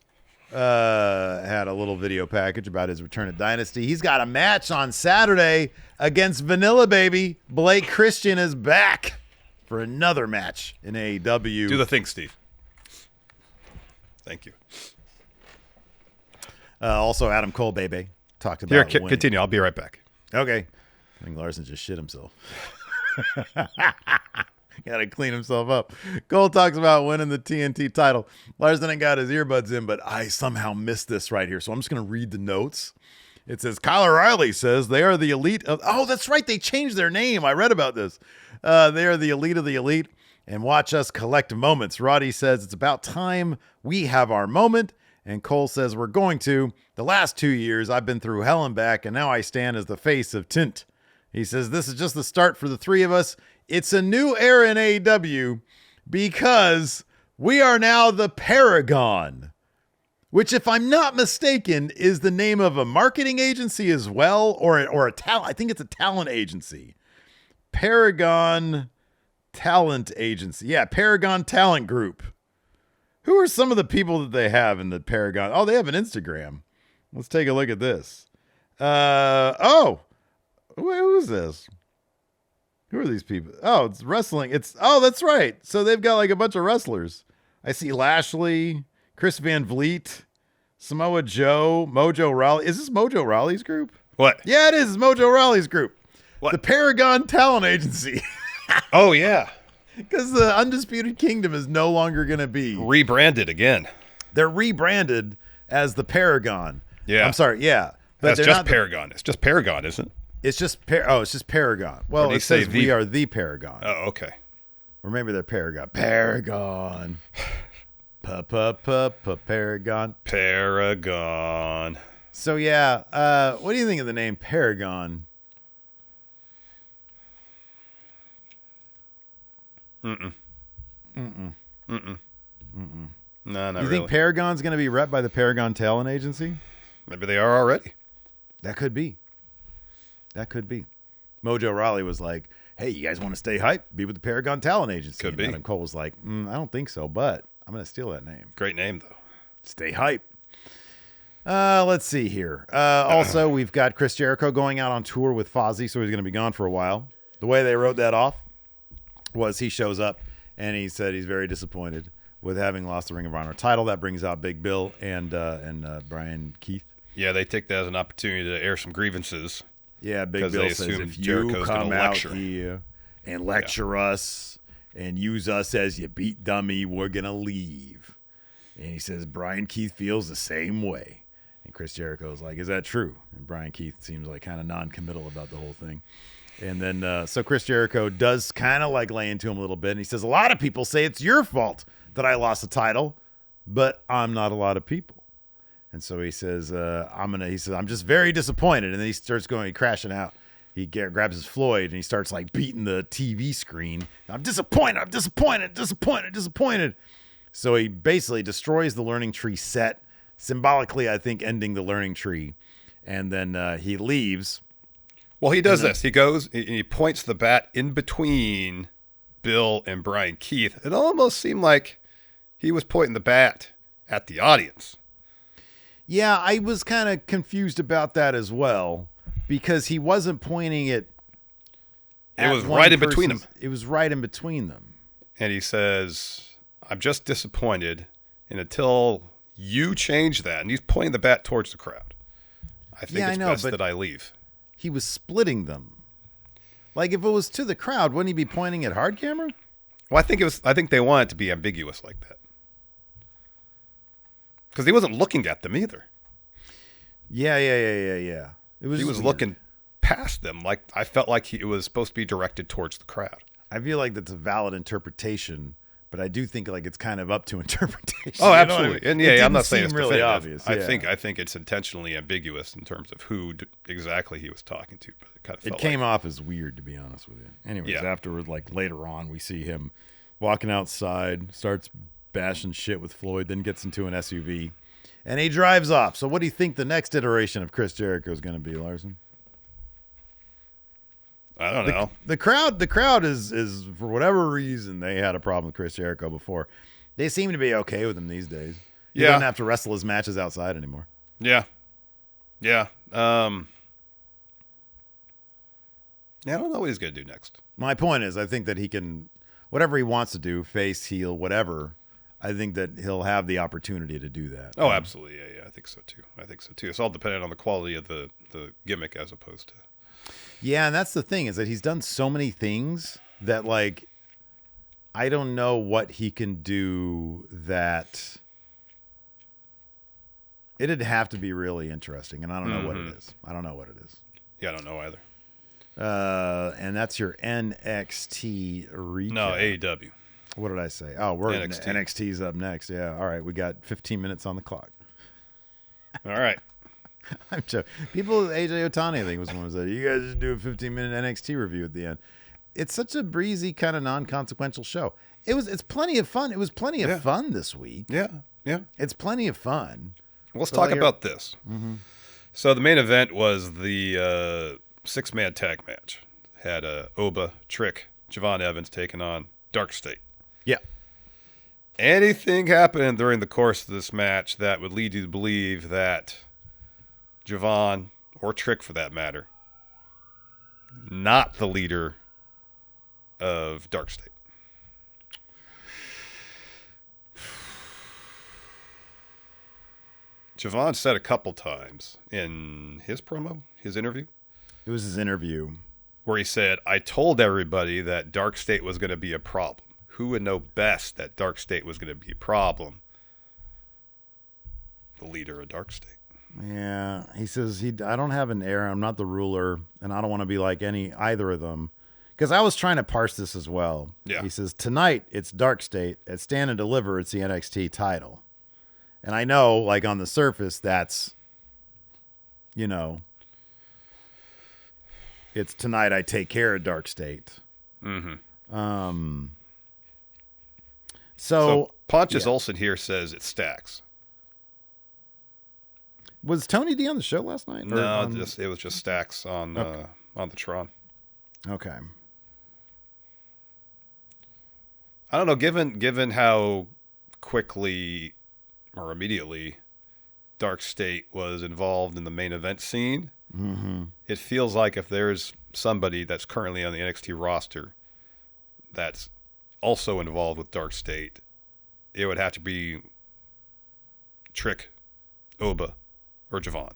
had a little video package about his return to Dynasty. He's got a match on Saturday against Vanilla Baby. Blake Christian is back for another match in AEW. Do the thing, Steve. Thank you. Also, Adam Cole, baby, talked about Here, continue. I'll be right back. Okay. I think Larson just shit himself. Got to clean himself up. Cole talks about winning the TNT title. Larson ain't got his earbuds in, but I somehow missed this right here. So I'm just going to read the notes. It says, Kyle O'Reilly says they are the elite of... Oh, that's right. They changed their name. I read about this. They are the elite of the elite. And watch us collect moments. Roddy says it's about time we have our moment. And Cole says we're going to. The last 2 years, I've been through hell and back, and now I stand as the face of Tint. He says this is just the start for the three of us. It's a new era in AEW because we are now the Paragon, which, if I'm not mistaken, is the name of a marketing agency as well, or a talent. I think it's a talent agency. Paragon Talent Agency. Yeah, Paragon Talent Group. Who are some of the people that they have in the Paragon? Oh, they have an Instagram. Let's take a look at this. Who is this? Who are these people? Oh, it's wrestling. That's right. So they've got like a bunch of wrestlers. I see Lashley, Chris Van Vliet, Samoa Joe, Mojo Rawley. Is this Mojo Rawley's group? What? Yeah, it is. It's Mojo Rawley's group. What? The Paragon Talent Agency. Oh, yeah. Because the Undisputed Kingdom is no longer going to be rebranded again. They're rebranded as the Paragon. Yeah. I'm sorry. Yeah. But that's just Paragon. It's just Paragon, isn't it? It's just it's just Paragon. Well, it says we are the Paragon. Oh, okay. Or maybe they're Paragon. Paragon. Paragon. Paragon. So yeah, what do you think of the name Paragon? No, not really. You think Paragon's going to be rep by the Paragon Talent Agency? Maybe they are already. That could be. Mojo Rawley was like, hey, you guys want to stay hype? Be with the Paragon Talent Agency. Could be. Adam Cole was like, I don't think so, but I'm going to steal that name. Great name, though. Stay hype. Let's see here. Also, we've got Chris Jericho going out on tour with Fozzy, so he's going to be gone for a while. The way they wrote that off was he shows up and he said he's very disappointed with having lost the Ring of Honor title. That brings out Big Bill and Brian Keith. Yeah, they take that as an opportunity to air some grievances. Yeah, Big Bill says if you come out here and lecture us and use us as your beat dummy, we're going to leave. And he says Brian Keith feels the same way. And Chris Jericho's like, is that true? And Brian Keith seems like kind of non-committal about the whole thing. And then so Chris Jericho does kind of like lay into him a little bit. And he says, a lot of people say it's your fault that I lost the title, but I'm not a lot of people. And so he says, I'm just very disappointed. And then he starts crashing out. He grabs his Floyd and he starts like beating the TV screen. I'm disappointed. So he basically destroys the Learning Tree set, symbolically, I think, ending the Learning Tree. And then he leaves. Well, he does this. He goes and he points the bat in between Bill and Brian Keith. It almost seemed like he was pointing the bat at the audience. Yeah, I was kind of confused about that as well, because he wasn't pointing it. It was right in between them. It was right in between them. And he says, I'm just disappointed. And until you change that, and he's pointing the bat towards the crowd, I think it's best that I leave. He was splitting them. Like if it was to the crowd, wouldn't he be pointing at hard camera? Well, I think they want it to be ambiguous like that. Because he wasn't looking at them either. Yeah. He was looking past them. Like I felt like it was supposed to be directed towards the crowd. I feel like that's a valid interpretation, but I do think like it's kind of up to interpretation. Oh, absolutely. I mean? And I'm not saying it's really obvious. I think it's intentionally ambiguous in terms of who exactly he was talking to. But it kind of came off as weird, to be honest with you. Anyways, afterward, like later on, we see him walking outside, starts bashing shit with Floyd, then gets into an SUV, and he drives off. So what do you think the next iteration of Chris Jericho is going to be, Larson? I don't know. The crowd is for whatever reason, they had a problem with Chris Jericho before. They seem to be okay with him these days. He doesn't have to wrestle his matches outside anymore. Yeah. I don't know what he's going to do next. My point is, I think that he can, whatever he wants to do, face, heel, whatever, I think that he'll have the opportunity to do that. Oh, absolutely. Yeah, I think so too. It's all dependent on the quality of the gimmick as opposed to. Yeah, and that's the thing, is that he's done so many things that, like, I don't know what he can do that it'd have to be really interesting, and I don't know what it is. Yeah, I don't know either. And that's your NXT recap. No, AEW. What did I say? Oh, NXT's up next. Yeah, all right. We got 15 minutes on the clock. All right. I'm joking. People, AJ Otani, I think, was one who said, you guys just do a 15-minute NXT review at the end. It's such a breezy, kind of non-consequential show. It's plenty of fun. It was plenty of fun this week. Yeah. It's plenty of fun. Let's talk about this. Mm-hmm. So the main event was the 6-man tag match. Had Oba, Trick, Javon Evans taking on Dark State. Yeah. Anything happened during the course of this match that would lead you to believe that Javon, or Trick for that matter, not the leader of Dark State? Javon said a couple times in his interview. It was his interview. Where he said, I told everybody that Dark State was going to be a problem. Who would know best that Dark State was going to be a problem? The leader of Dark State. Yeah, he says, I don't have an heir, I'm not the ruler, and I don't want to be like either of them. Because I was trying to parse this as well. Yeah. He says, tonight it's Dark State. At Stand and Deliver, it's the NXT title. And I know, like, on the surface, that's, it's tonight I take care of Dark State. Mm-hmm. So Pontius Olsen here says it stacks. Was Tony D on the show last night? No, it was just Stacks on the Tron. Okay. I don't know. Given how quickly or immediately Dark State was involved in the main event scene, it feels like if there's somebody that's currently on the NXT roster that's also involved with Dark State, it would have to be Trick, Oba, or Javon.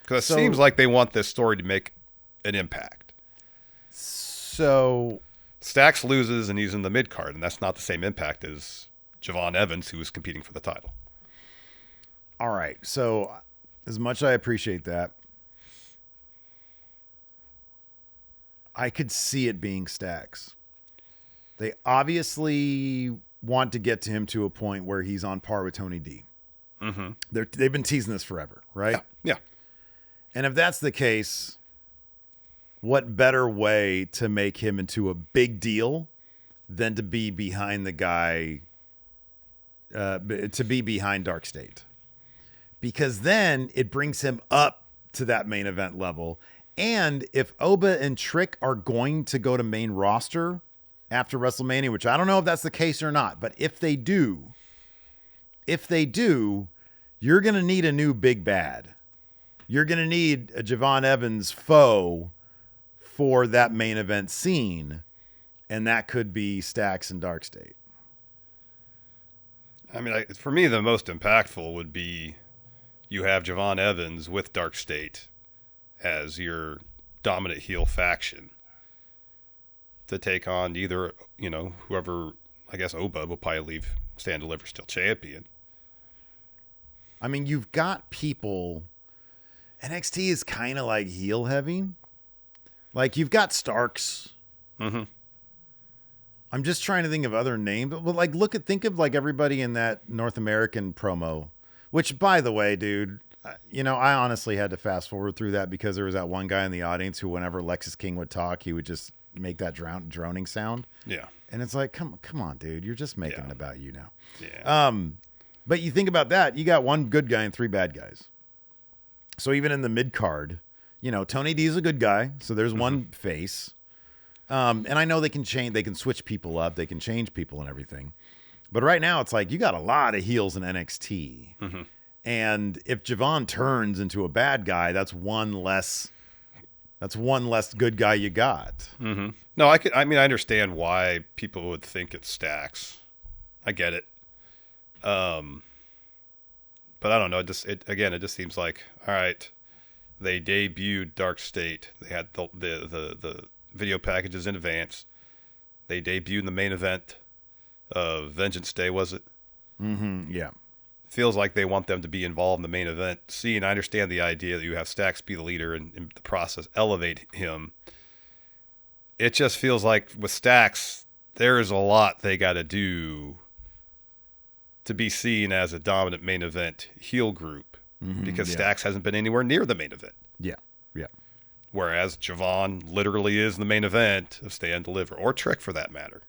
Because it seems like they want this story to make an impact. So Stax loses and he's in the mid card, and that's not the same impact as Javon Evans, who is competing for the title. All right. So as much as I appreciate that, I could see it being Stax. They obviously want to get to him to a point where he's on par with Tony D. Mm-hmm. They've been teasing this forever, right? Yeah. And if that's the case, what better way to make him into a big deal than to be behind the guy, to be behind Dark State? Because then it brings him up to that main event level. And if Oba and Trick are going to go to main roster after WrestleMania, which I don't know if that's the case or not, but if they do, you're going to need a new big bad. You're going to need a Javon Evans foe for that main event scene, and that could be Stax and Dark State. I mean, for me, the most impactful would be you have Javon Evans with Dark State as your dominant heel faction to take on either, whoever, I guess Oba will probably leave Stand Deliver still champion. I mean, you've got people. NXT is kind of like heel heavy. Like, you've got Starks. Mm-hmm. I'm just trying to think of other names. But like, think of like everybody in that North American promo, which, by the way, dude, I honestly had to fast forward through that because there was that one guy in the audience who, whenever Lexus King would talk, he would just make that droning sound. Yeah. And it's like, come on, dude, you're just making it about you now. Yeah. But you think about that, you got one good guy and three bad guys. So even in the mid card, Tony D is a good guy. So there's one face. And I know they can switch people up. They can change people and everything. But right now it's like, you got a lot of heels in NXT. Mm-hmm. And if Javon turns into a bad guy, that's one less good guy you got. Mm-hmm. No, I understand why people would think it's Stax. I get it. But I don't know. It just seems like, all right, they debuted Dark State. They had the video packages in advance. They debuted in the main event of Vengeance Day, was it? Mm-hmm. Yeah. Feels like they want them to be involved in the main event. See, and I understand the idea that you have Stax be the leader and in the process elevate him. It just feels like with Stax, there's a lot they got to do to be seen as a dominant main event heel group because Stax hasn't been anywhere near the main event. Yeah. Yeah. Whereas Javon literally is the main event of Stand Deliver, or Trick for that matter,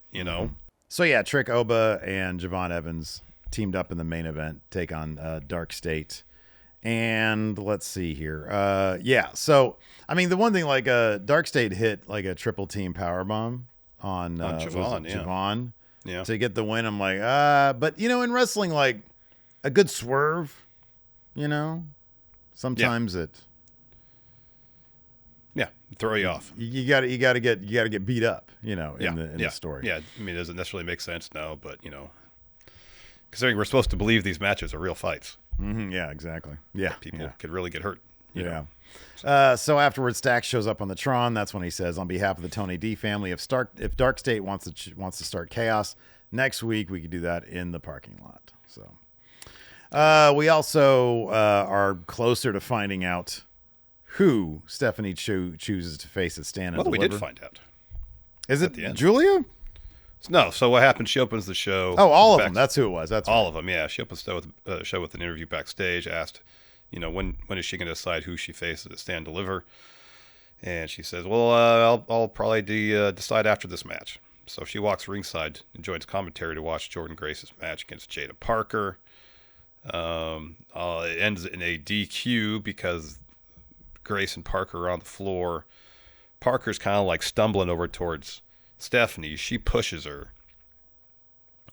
So yeah, Trick, Oba, and Javon Evans teamed up in the main event, take on Dark State. And let's see here. So, I mean, the one thing, like, Dark State hit, like, a triple team powerbomb on Javon, Javon Yeah. to get the win. I'm like, but, in wrestling, like, a good swerve, sometimes it... Yeah, throw you off. You got to get beat up, in the story. Yeah, I mean, it doesn't necessarily make sense now, but, considering we're supposed to believe these matches are real fights. Mm-hmm, yeah, exactly. Yeah, people could really get hurt. Yeah. So afterwards, Stax shows up on the Tron. That's when he says, on behalf of the Tony D family, if Dark State wants to start chaos next week, we could do that in the parking lot. So we also are closer to finding out who Stephanie chooses to face at Stand and Well, Deliver. we did find out. Is it Julia? No. So what happened? She opens the show. Oh, all of them. That's who it was. That's all of them. Yeah, she opens the show with an interview backstage. Asked, when is she going to decide who she faces at Stand Deliver? And she says, "Well, I'll probably decide after this match." So she walks ringside and joins commentary to watch Jordynne Grace's match against Jada Parker. It ends in a DQ because Grace and Parker are on the floor. Parker's kind of like stumbling over towards Stephanie. She pushes her.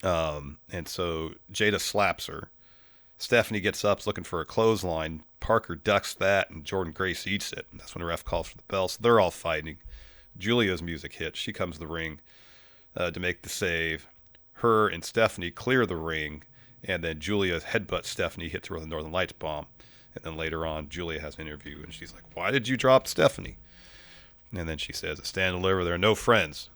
And so Jada slaps her. Stephanie gets up looking for a clothesline. Parker ducks that, and Jordynne Grace eats it. And that's when the ref calls for the bell. So they're all fighting. Julia's music hits. She comes to the ring. to make the save. Her and Stephanie clear the ring, and then Julia headbutts Stephanie, hits her with a Northern Lights bomb. And then later on, Julia has an interview, and she's like, "Why did you drop Stephanie?" And then she says, "At Stand and Deliver, there are no friends.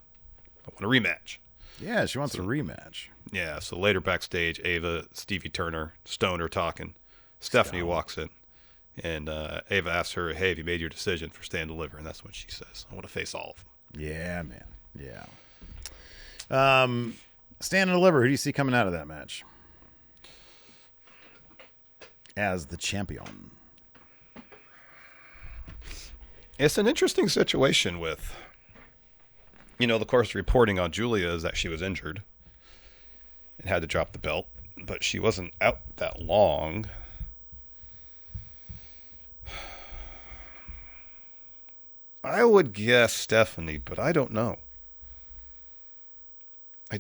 I want a rematch." Yeah, she wants a rematch. Yeah, so later backstage, Ava, Stevie Turner, Stone are talking. Stephanie walks in, and Ava asks her, "Hey, have you made your decision for Stand and Deliver?" And that's when she says, "I want to face all of them." Yeah, man. Yeah. Stand and Deliver, who do you see coming out of that match as the champion? It's an interesting situation with, of course, reporting on Julia is that she was injured and had to drop the belt, but she wasn't out that long. I would guess Stephanie, but I don't know. I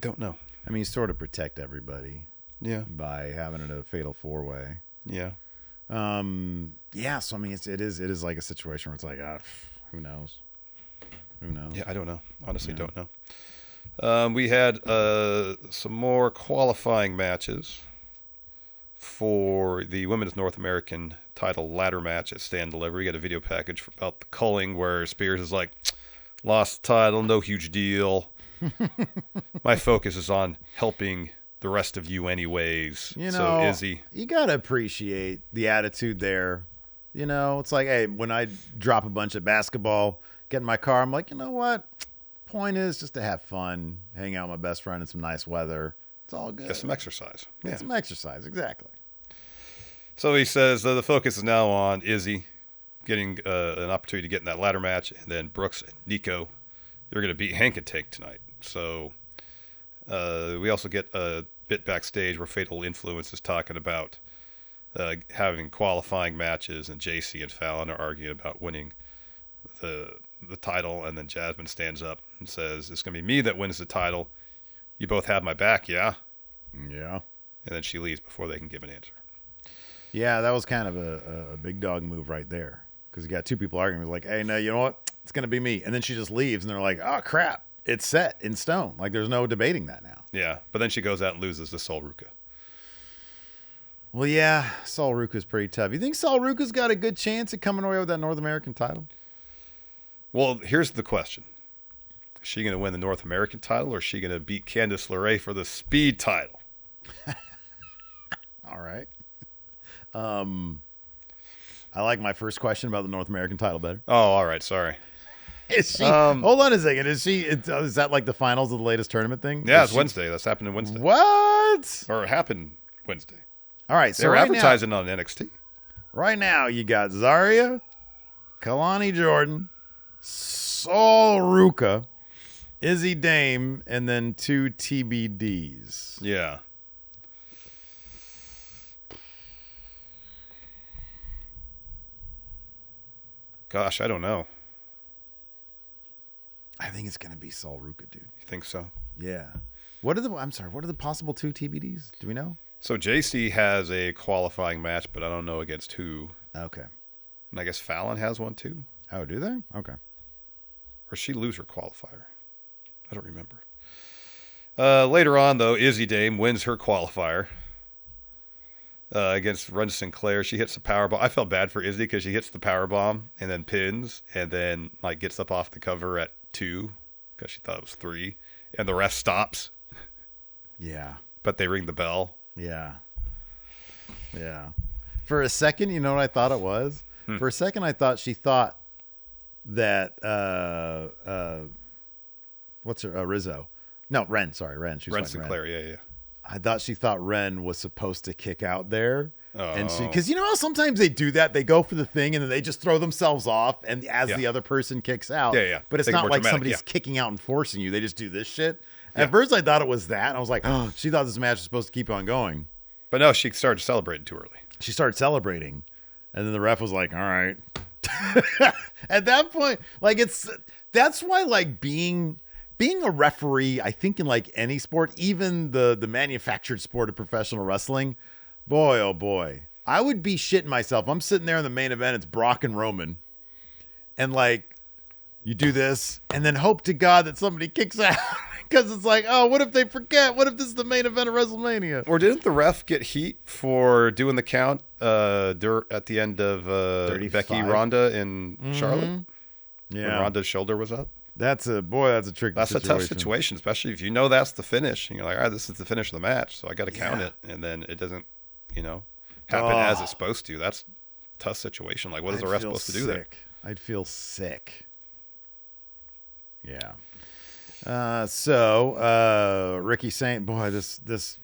mean, you sort of protect everybody. Yeah. By having it a fatal 4-way. Yeah. Yeah. So I mean, it is like a situation where it's like, who knows? Yeah, I don't know. Honestly, don't know. We had some more qualifying matches for the Women's North American title ladder match at Stand Deliver. We got a video package about the culling where Spears is like, "Lost the title, no huge deal. My focus is on helping the rest of you anyways." So Izzy, you gotta appreciate the attitude there. It's like, hey, when I drop a bunch of basketball, get in my car, I'm like, you know what? Point is just to have fun, hang out with my best friend in some nice weather. It's all good. Get some exercise. Get some exercise, exactly. So he says the focus is now on Izzy getting an opportunity to get in that ladder match, and then Brooks and Nico, they're going to beat Hank and Take tonight. So we also get a bit backstage where Fatal Influence is talking about having qualifying matches, and JC and Fallon are arguing about winning the title, and then Jasmine stands up and says, "It's going to be me that wins the title. You both have my back, yeah?" Yeah. And then she leaves before they can give an answer. Yeah, that was kind of a big dog move right there, because you got two people arguing. Like, hey, no, you know what? It's going to be me. And then she just leaves, and they're like, oh, crap. It's set in stone. Like, there's no debating that now. Yeah, but then she goes out and loses to Sol Ruka. Well, yeah, Sol Ruka's pretty tough. You think Sol Ruka's got a good chance at coming away with that North American title? Well, here's the question. Is she going to win the North American title, or is she going to beat Candice LeRae for the Speed title? All right. I like my first question about the North American title better. Oh, all right. Sorry. Is she? Hold on a second. Is she? Is that like the finals of the latest tournament thing? Yeah, it's Wednesday. That's happening Wednesday. What? Or it happened Wednesday. All right. So they're right advertising on NXT. Right now, you got Zarya, Kalani Jordan, Sol Ruka, Izzy Dame, and then 2 TBDs. Yeah. Gosh, I don't know. I think it's gonna be Sol Ruka, dude. You think so? Yeah. What are the possible 2 TBDs? Do we know? So JC has a qualifying match, but I don't know against who. Okay. And I guess Fallon has one too. Oh, do they? Okay. Or she lose her qualifier? I don't remember. Later on, though, Izzy Dame wins her qualifier against Ren Sinclair. She hits the powerbomb. I felt bad for Izzy because she hits the powerbomb and then pins, and then like gets up off the cover at 2 because she thought it was 3, and the ref stops. Yeah. But they ring the bell. Yeah. Yeah. For a second, you know what I thought it was? For a second, I thought she thought that what's her Rizzo? No, Ren. Sorry, Ren. She's Ren Sinclair. Yeah. I thought she thought Ren was supposed to kick out there. Oh. And because you know how sometimes they do that, they go for the thing and then they just throw themselves off, and as the other person kicks out. Yeah. But it's Make it not more like dramatic, somebody's kicking out and forcing you. They just do this shit. At first, I thought it was that, and I was like, oh, she thought this match was supposed to keep on going. But no, she started celebrating too early. She started celebrating, and then the ref was like, all right. At that point, like that's why like being a referee, I think in like any sport, even the manufactured sport of professional wrestling, boy, oh boy, I would be shitting myself. I'm sitting there in the main event. It's Brock and Roman. And like, you do this and then hope to God that somebody kicks out Because it's like, oh, what if they forget? What if this is the main event of WrestleMania? Or didn't the ref get heat for doing the count at the end of Becky Ronda in Charlotte? Yeah. When Ronda's shoulder was up? That's a tricky situation. That's a tough situation, especially if you know that's the finish. And you're like, all right, this is the finish of the match, so I got to count it. And then it doesn't, happen as it's supposed to. That's a tough situation. Like, what is the ref supposed to do there? I'd feel sick. Yeah. So Ricky Saint, boy, this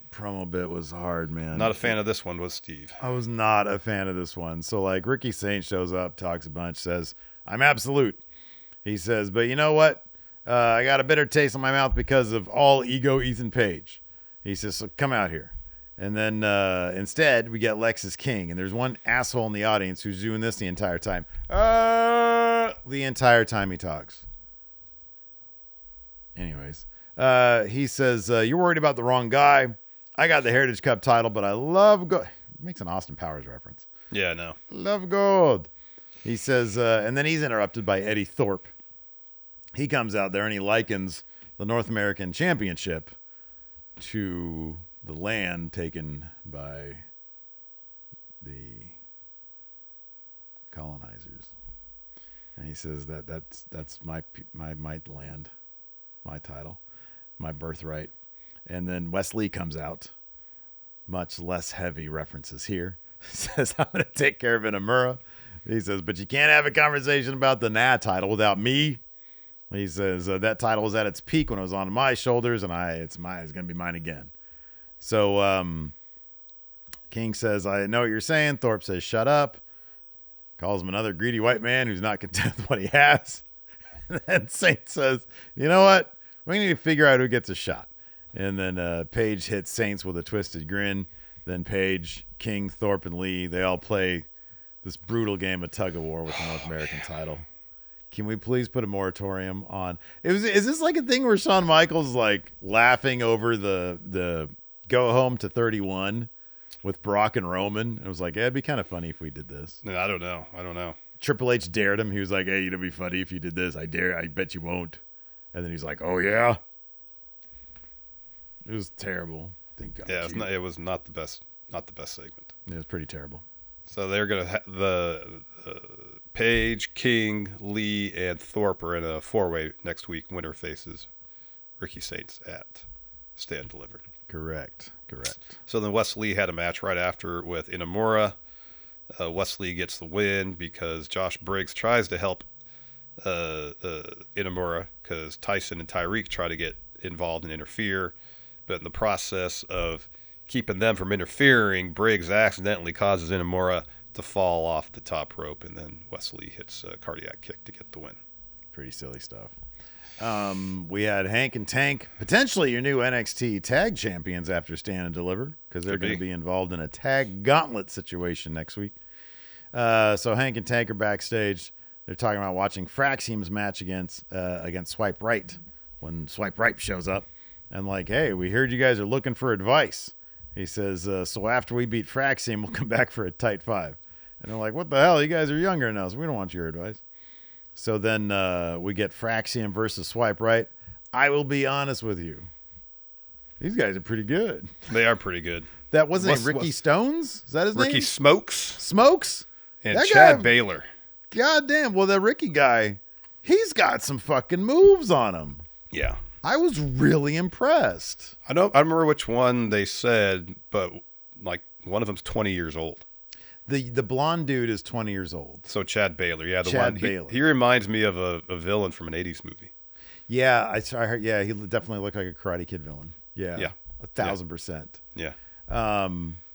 promo bit was hard, man. Not a fan of this one, was Steve. I was not a fan of this one. So, like, Ricky Saint shows up, talks a bunch, says, I'm absolute. He says, but you know what? I got a bitter taste in my mouth because of all ego Ethan Page. He says, so come out here. And then instead, we get Lexus King. And there's one asshole in the audience who's doing this the entire time. The entire time he talks. Anyways, he says, you're worried about the wrong guy. I got the Heritage Cup title, but I love gold. Makes an Austin Powers reference. Yeah, no. Love gold. He says, and then he's interrupted by Eddie Thorpe. He comes out there and he likens the North American Championship to the land taken by the colonizers. And he says that's my land, my title, my birthright. And then Wesley comes out, much less heavy references here. Says, I'm going to take care of Inamura. He says, but you can't have a conversation about the title without me. He says, that title was at its peak when it was on my shoulders, and it's going to be mine again. So King says, I know what you're saying. Thorpe says, shut up. Calls him another greedy white man who's not content with what he has. And then Saint says, you know what? We need to figure out who gets a shot. And then Page hits Saints with a twisted grin. Then Page, King, Thorpe, and Lee, they all play this brutal game of tug of war with the North American title. Can we please put a moratorium on? Is this like a thing where Shawn Michaels like laughing over the go home to 31 with Brock and Roman? It was like, it'd be kind of funny if we did this. No, I don't know. Triple H dared him. He was like, hey, it'd be funny if you did this. I bet you won't. And then he's like, oh yeah. It was terrible. Thank God. Yeah, it was not the best segment. It was pretty terrible. So they're gonna the Page, King, Lee, and Thorpe are in a 4-way next week. Winner faces Ricky Saints at Stand Delivered. Correct. So then Wes Lee had a match right after with Inamura. Wes Lee gets the win because Josh Briggs tries to help Inamura because Tyson and Tyreek try to get involved and interfere. But in the process of keeping them from interfering, Briggs accidentally causes Inamura to fall off the top rope, and then Wesley hits a cardiac kick to get the win. Pretty silly stuff. We had Hank and Tank, potentially your new NXT tag champions after Stand and Deliver, because they're going to be involved in a tag gauntlet situation next week. So Hank and Tank are backstage. They're talking about watching Fraxium's match against Swipe Right when Swipe Right shows up. And like, hey, we heard you guys are looking for advice. He says, so after we beat Fraxium, we'll come back for a tight 5. And they're like, what the hell? You guys are younger than us. We don't want your advice. So then we get Fraxium versus Swipe Right. I will be honest with you. These guys are pretty good. They are pretty good. That wasn't Ricky Stones? Is that his name? Ricky Smokes. Smokes? And that Chad Baylor. God damn. Well, that Ricky guy, he's got some fucking moves on him. Yeah. I was really impressed. I don't remember which one they said, but like one of them's 20 years old. The blonde dude is 20 years old. So Chad Baylor, yeah, Chad Baylor. He reminds me of a villain from an 80s movie. Yeah, I heard. Yeah, he definitely looked like a Karate Kid villain. Yeah, 1,000%. Yeah.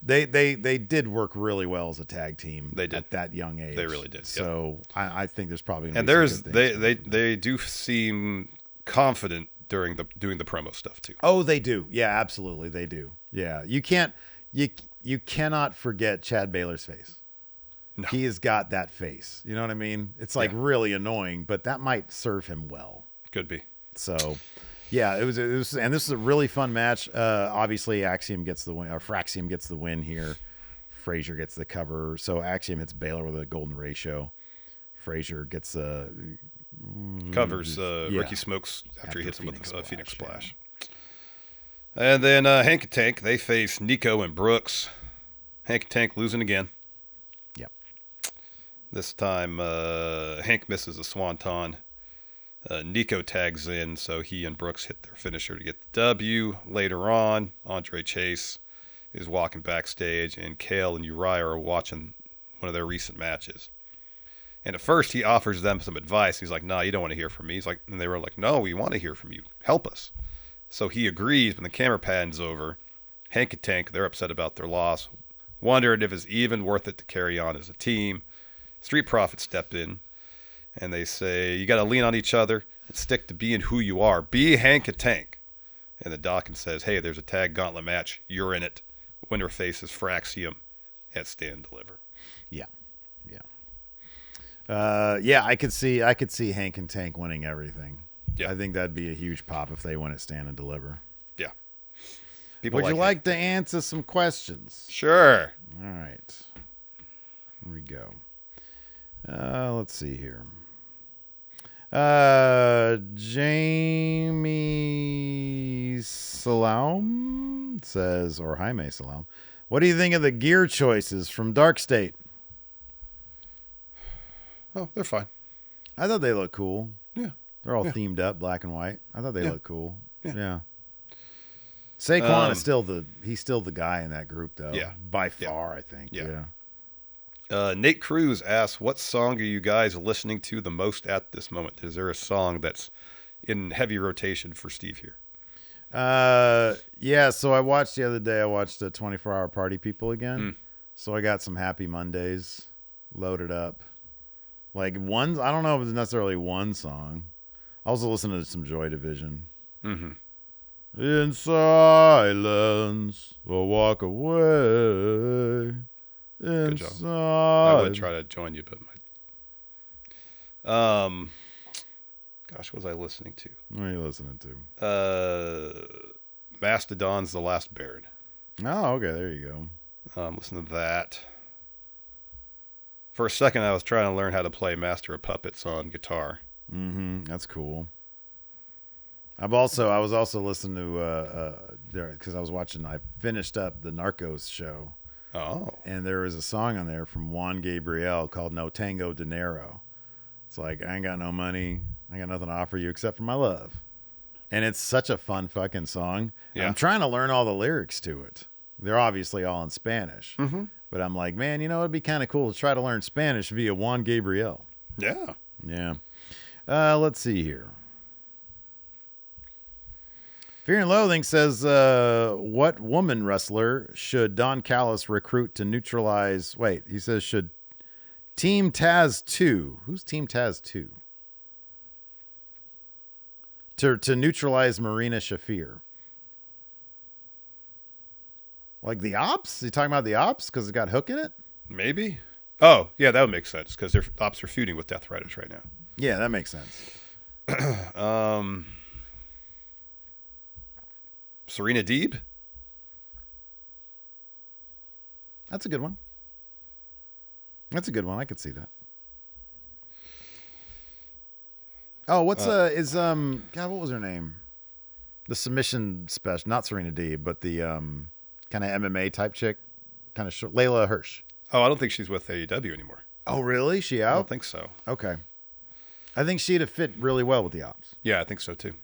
They did work really well as a tag team. They did at that young age. They really did. So I think there's probably gonna be some good things. They do seem confident during doing the promo stuff too. Oh, they do. Yeah, absolutely, they do. Yeah, you cannot forget Chad Baylor's face. No. He has got that face. You know what I mean? It's like really annoying, but that might serve him well. Could be. So, yeah, it was, and this is a really fun match. Obviously, Axiom gets the win, or Fraxium gets the win here. Frazier gets the cover. So Axiom hits Baylor with a golden ratio. Frazier gets Covers Ricky Smokes after he hits him with a Phoenix Splash. And then Hank and Tank, they face Nico and Brooks. Hank and Tank losing again. Yep. This time, Hank misses a swanton. Nico tags in, so he and Brooks hit their finisher to get the W. Later on, Andre Chase is walking backstage, and Kale and Uriah are watching one of their recent matches. And at first, he offers them some advice. He's like, "No, you don't want to hear from me." He's like, and they were like, "No, we want to hear from you. Help us." So he agrees. When the camera pans over, Hank and Tank, they're upset about their loss, wondering if it's even worth it to carry on as a team. Street Profits step in, and they say, "You got to lean on each other and stick to being who you are. Be Hank and Tank." And the Dawkins says, "Hey, there's a tag gauntlet match. You're in it. Winner faces Fraxium at Stand and Deliver." Yeah. Yeah, I could see Hank and Tank winning everything. Yeah. I think that'd be a huge pop if they win at Stand and Deliver. Yeah. Would you like to answer some questions? Sure. All right. Here we go. Let's see here. Jamie Salam says, or Jaime Salam, what do you think of the gear choices from Dark State? Oh, they're fine. I thought they looked cool. Yeah. They're all themed up, black and white. I thought they looked cool. Yeah. Saquon is still the guy in that group, though. Yeah. By far, I think. Yeah. Nate Cruz asks, what song are you guys listening to the most at this moment? Is there a song that's in heavy rotation for Steve here? Yeah, so I watched the other day, the 24-Hour Party People again. So I got some Happy Mondays loaded up. Like one, I don't know if it's necessarily one song. I also listen to some Joy Division. Mm-hmm. In silence, or walk away. Good job. I would try to join you, but gosh, what was I listening to? What are you listening to? Mastodon's The Last Baron. Oh, okay, there you go. Listen to that. For a second, I was trying to learn how to play Master of Puppets on guitar. Mm-hmm. That's cool. I was also listening to because I finished up the Narcos show. Oh. And there was a song on there from Juan Gabriel called No Tango Dinero. It's like, I ain't got no money. I got nothing to offer you except for my love. And it's such a fun fucking song. Yeah. I'm trying to learn all the lyrics to it. They're obviously all in Spanish. Mm-hmm. But I'm like, man, it'd be kind of cool to try to learn Spanish via Juan Gabriel. Yeah. Yeah. Let's see here. Fear and Loathing says, what woman wrestler should Don Callis recruit to neutralize... Wait, he says, should Team Taz 2... Who's Team Taz 2? To neutralize Marina Shafir. Like the Ops? You talking about the Ops because it got Hook in it? Maybe. Oh, yeah, that would make sense because their Ops are feuding with Death Riders right now. Yeah, that makes sense. Serena Deeb? That's a good one. I could see that. Oh, what was her name? The submission special, not Serena Deeb, but the kind of MMA type chick, kind of short, Layla Hirsch. Oh, I don't think she's with AEW anymore. Oh, really? She out? I don't think so. Okay. I think she'd have fit really well with the Ops. Yeah, I think so too.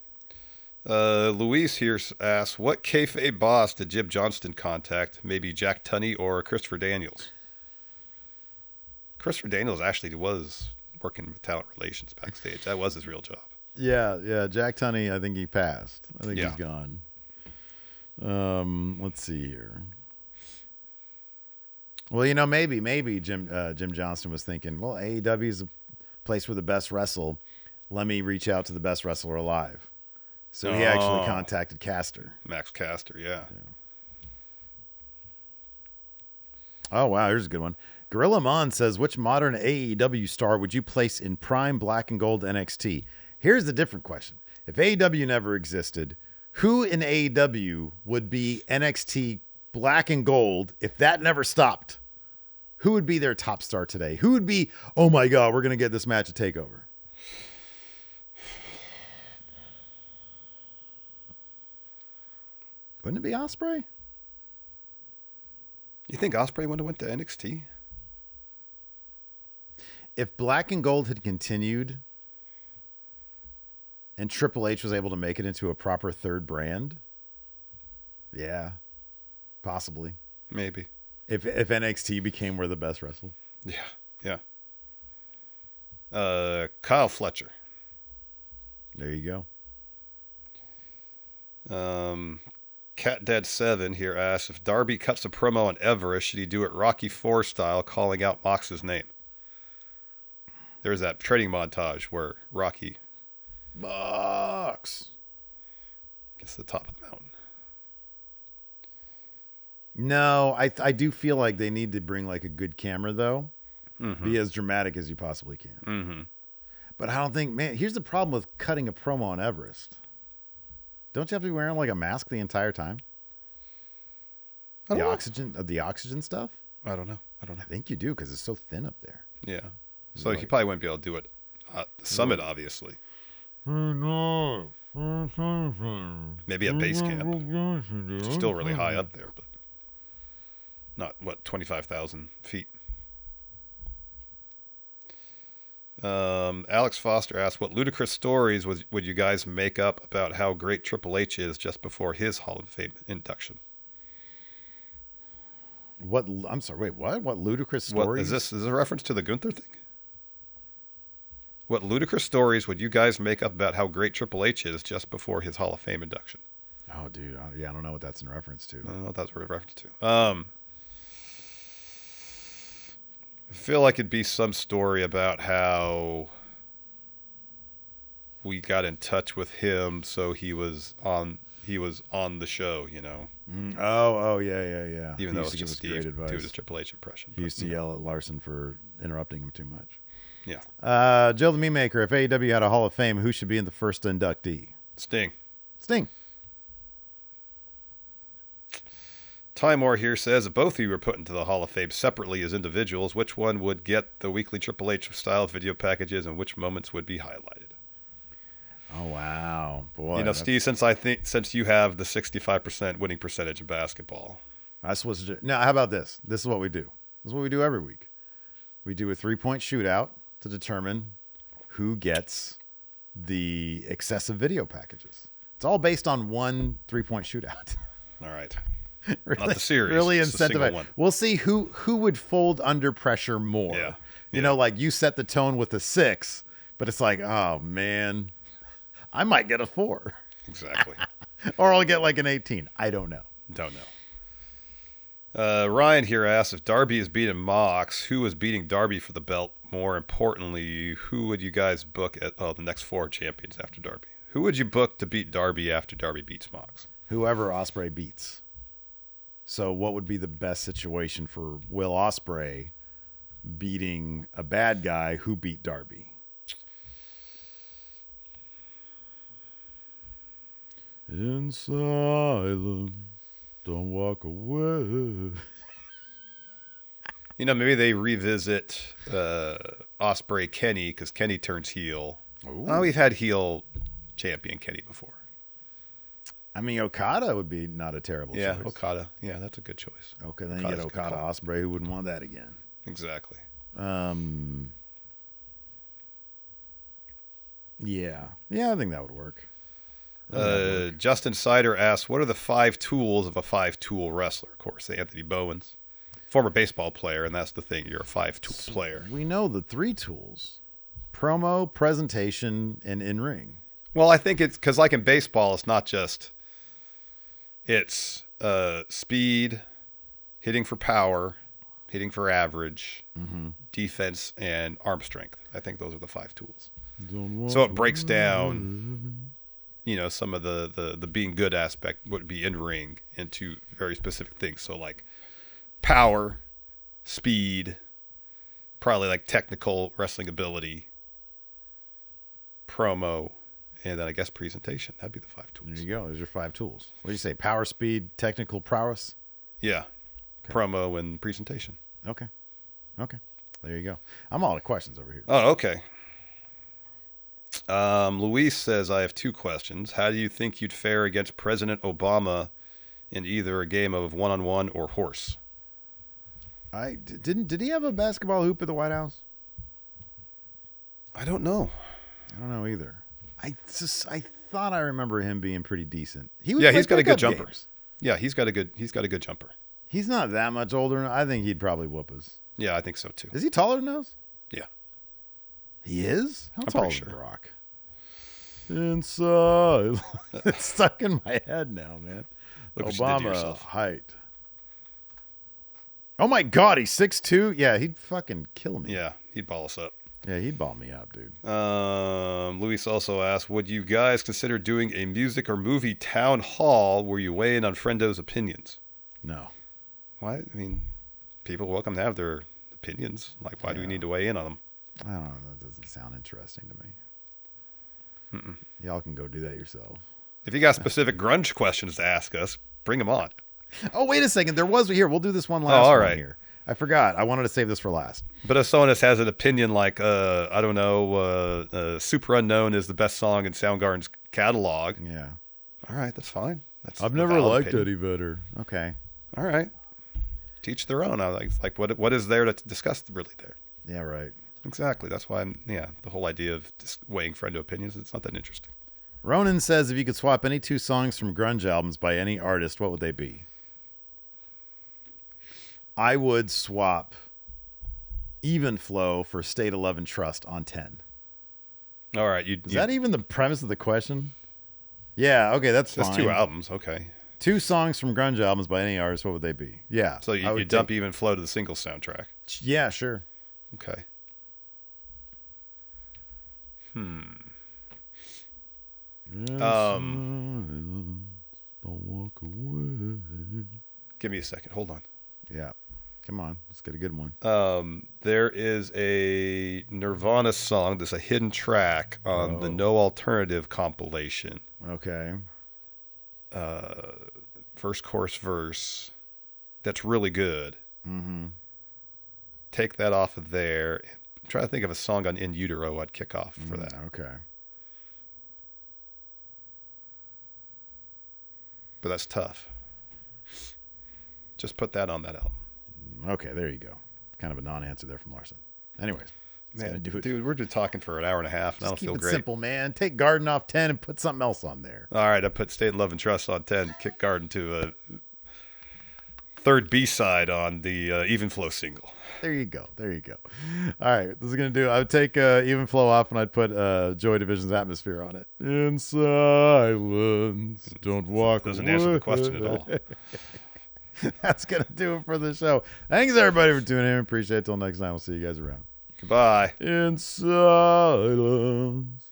Luis here asks, what kayfabe boss did Jib Johnston contact? Maybe Jack Tunney or Christopher Daniels? Christopher Daniels actually was working with talent relations backstage. That was his real job. Yeah. Jack Tunney, I think he passed. I think he's gone. Let's see here. Well, maybe Jim Johnston was thinking, well, AEW is a place where the best wrestle. Let me reach out to the best wrestler alive. So he actually contacted Caster. Max Caster, yeah. Oh, wow. Here's a good one. Gorilla Mon says, which modern AEW star would you place in prime black and gold NXT? Here's the different question. If AEW never existed, who in AEW would be NXT black and gold if that never stopped? Who would be their top star today? Who would be, oh my God, we're going to get this match at TakeOver? Wouldn't it be Ospreay? You think Ospreay would have went to NXT? If Black and Gold had continued and Triple H was able to make it into a proper third brand, yeah, possibly. Maybe. If NXT became where the best wrestle. Yeah. Kyle Fletcher. There you go. Cat Dead 7 here asks, if Darby cuts a promo on Everest, should he do it Rocky IV style, calling out Mox's name? There's that training montage where Rocky Mox gets to the top of the mountain. No, I do feel like they need to bring like a good camera though. Be as dramatic as you possibly can. But I don't think, man, here's the problem with cutting a promo on Everest. Don't you have to be wearing like a mask the entire time? The oxygen stuff? I don't know. I think you do because it's so thin up there. Yeah. So he probably wouldn't be able to do it at the summit, obviously. Maybe at base camp. It's still really high up there, but not, 25,000 feet. Alex Foster asked, what ludicrous stories would you guys make up about how great Triple H is just before his Hall of Fame induction? What? I'm sorry, wait, what? What ludicrous stories? Is this a reference to the Gunther thing? What ludicrous stories would you guys make up about how great Triple H is just before his Hall of Fame induction? Oh, dude. I don't know what that's in reference to. I don't know what that's a reference to. I feel like it'd be some story about how we got in touch with him, so he was on the show, you know. Oh, yeah. Even though it was just Steve doing his Triple H impression. He used to yell at Larson for interrupting him too much. Yeah. Joe the Meme Maker, if AEW had a Hall of Fame, who should be in the first inductee? Sting. Timor here says, if both of you were put into the Hall of Fame separately as individuals, which one would get the weekly Triple H style video packages and which moments would be highlighted? Oh, wow. Boy. You know, Steve, since you have the 65% winning percentage in basketball. Now, how about this? This is what we do. This is what we do every week. We do a 3-point shootout to determine who gets the excessive video packages. It's all based on one 3-point shootout. All right. Really, not the series. Really incentivized. We'll see who would fold under pressure more. Yeah. You know, like you set the tone with a 6, but it's like, oh man, I might get a 4. Exactly. Or I'll get like an 18. I don't know. Ryan here asks, if Darby is beating Mox, who is beating Darby for the belt? More importantly, who would you guys book at the next 4 champions after Darby? Who would you book to beat Darby after Darby beats Mox? Whoever Ospreay beats. So what would be the best situation for Will Ospreay beating a bad guy who beat Darby? In silence, don't walk away. You know, maybe they revisit Ospreay Kenny because Kenny turns heel. Ooh. Oh, we've had heel champion Kenny before. I mean, Okada would be not a terrible choice. Yeah, Okada. Yeah, that's a good choice. Okay, then you get Okada Ospreay. Who wouldn't want that again? Exactly. Yeah, I think that would work. Justin Sider asks, what are the 5 tools of a 5-tool wrestler? Of course, Anthony Bowen's former baseball player, and that's the thing. You're a 5-tool player. We know the 3 tools: promo, presentation, and in-ring. Well, I think it's because, like in baseball, it's not just speed, hitting for power, hitting for average, defense, and arm strength. I think those are the 5 tools. So it breaks down, you know, some of the being good aspect would be in ring into very specific things. So like power, speed, probably like technical wrestling ability, promo, and then I guess presentation. That'd be the 5 tools. There you go. There's your 5 tools. What do you say? Power, speed, technical prowess? Yeah. Okay. Promo and presentation. Okay. There you go. I'm all out of questions over here. Oh, okay. Luis says, I have 2 questions. How do you think you'd fare against President Obama in either a game of one-on-one or horse. Did he have a basketball hoop at the White House? I don't know. I don't know either. I thought I remember him being pretty decent. He's got a good jumper. Games. Yeah, he's got a good jumper. He's not that much older. I think he'd probably whoop us. Yeah, I think so too. Is he taller than us? Yeah. He is? How I'm tall pretty is sure. Brock? Inside. It's stuck in my head now, man. Look what you did to Obama yourself. height. Oh my God, he's 6'2"? Yeah, he'd fucking kill me. Yeah, he'd ball us up. Yeah, he'd ball me up, dude. Luis also asked, would you guys consider doing a music or movie town hall where you weigh in on Friendo's opinions? No. Why? I mean, people are welcome to have their opinions. Like, why do we need to weigh in on them? I don't know. That doesn't sound interesting to me. Mm-mm. Y'all can go do that yourself. If you got specific grunge questions to ask us, bring them on. Oh, wait a second. There was here. We'll do this one last all one right. here. I forgot. I wanted to save this for last. But if someone has an opinion like, I don't know, Super Unknown is the best song in Soundgarden's catalog. Yeah. All right, that's fine. I've never liked Eddie Vedder. Okay. All right. Teach their own. I like what is there to discuss really there? Yeah, right. Exactly. That's why the whole idea of just weighing Friendo opinions, it's not that interesting. Ronan says if you could swap any 2 songs from grunge albums by any artist, what would they be? I would swap Even Flow for State 11 Trust on 10. All right. Is that even the premise of the question? Yeah, okay, that's fine. That's 2 albums. Okay. 2 songs from grunge albums by any artist, what would they be? Yeah. So you dump Even Flow to the single soundtrack. Yeah, sure. Okay. Don't walk away. Give me a second. Hold on. Yeah. Come on. Let's get a good one. There is a Nirvana song that's a hidden track on the No Alternative compilation. Okay. Verse, chorus, verse. That's really good. Mm-hmm. Take that off of there. I'm trying to think of a song on In Utero I'd kick off for that. Okay. But that's tough. Just put that on that album. Okay, there you go. Kind of a non-answer there from Larson. Anyways, man, dude, we're just talking for an hour and a half, and I don't feel great. Keep it simple, man. Take Garden off 10 and put something else on there. All right, I put State, Love, and Trust on 10. Kick Garden to a third B-side on the Even Flow single. There you go. There you go. All right, this is going to do. I would take Even Flow off, and I'd put Joy Division's Atmosphere on it. In silence, don't walk Doesn't away. answer the question at all. That's going to do it for the show. Thanks, everybody, for tuning in. Appreciate it. Till next time. We'll see you guys around. Goodbye. In silence.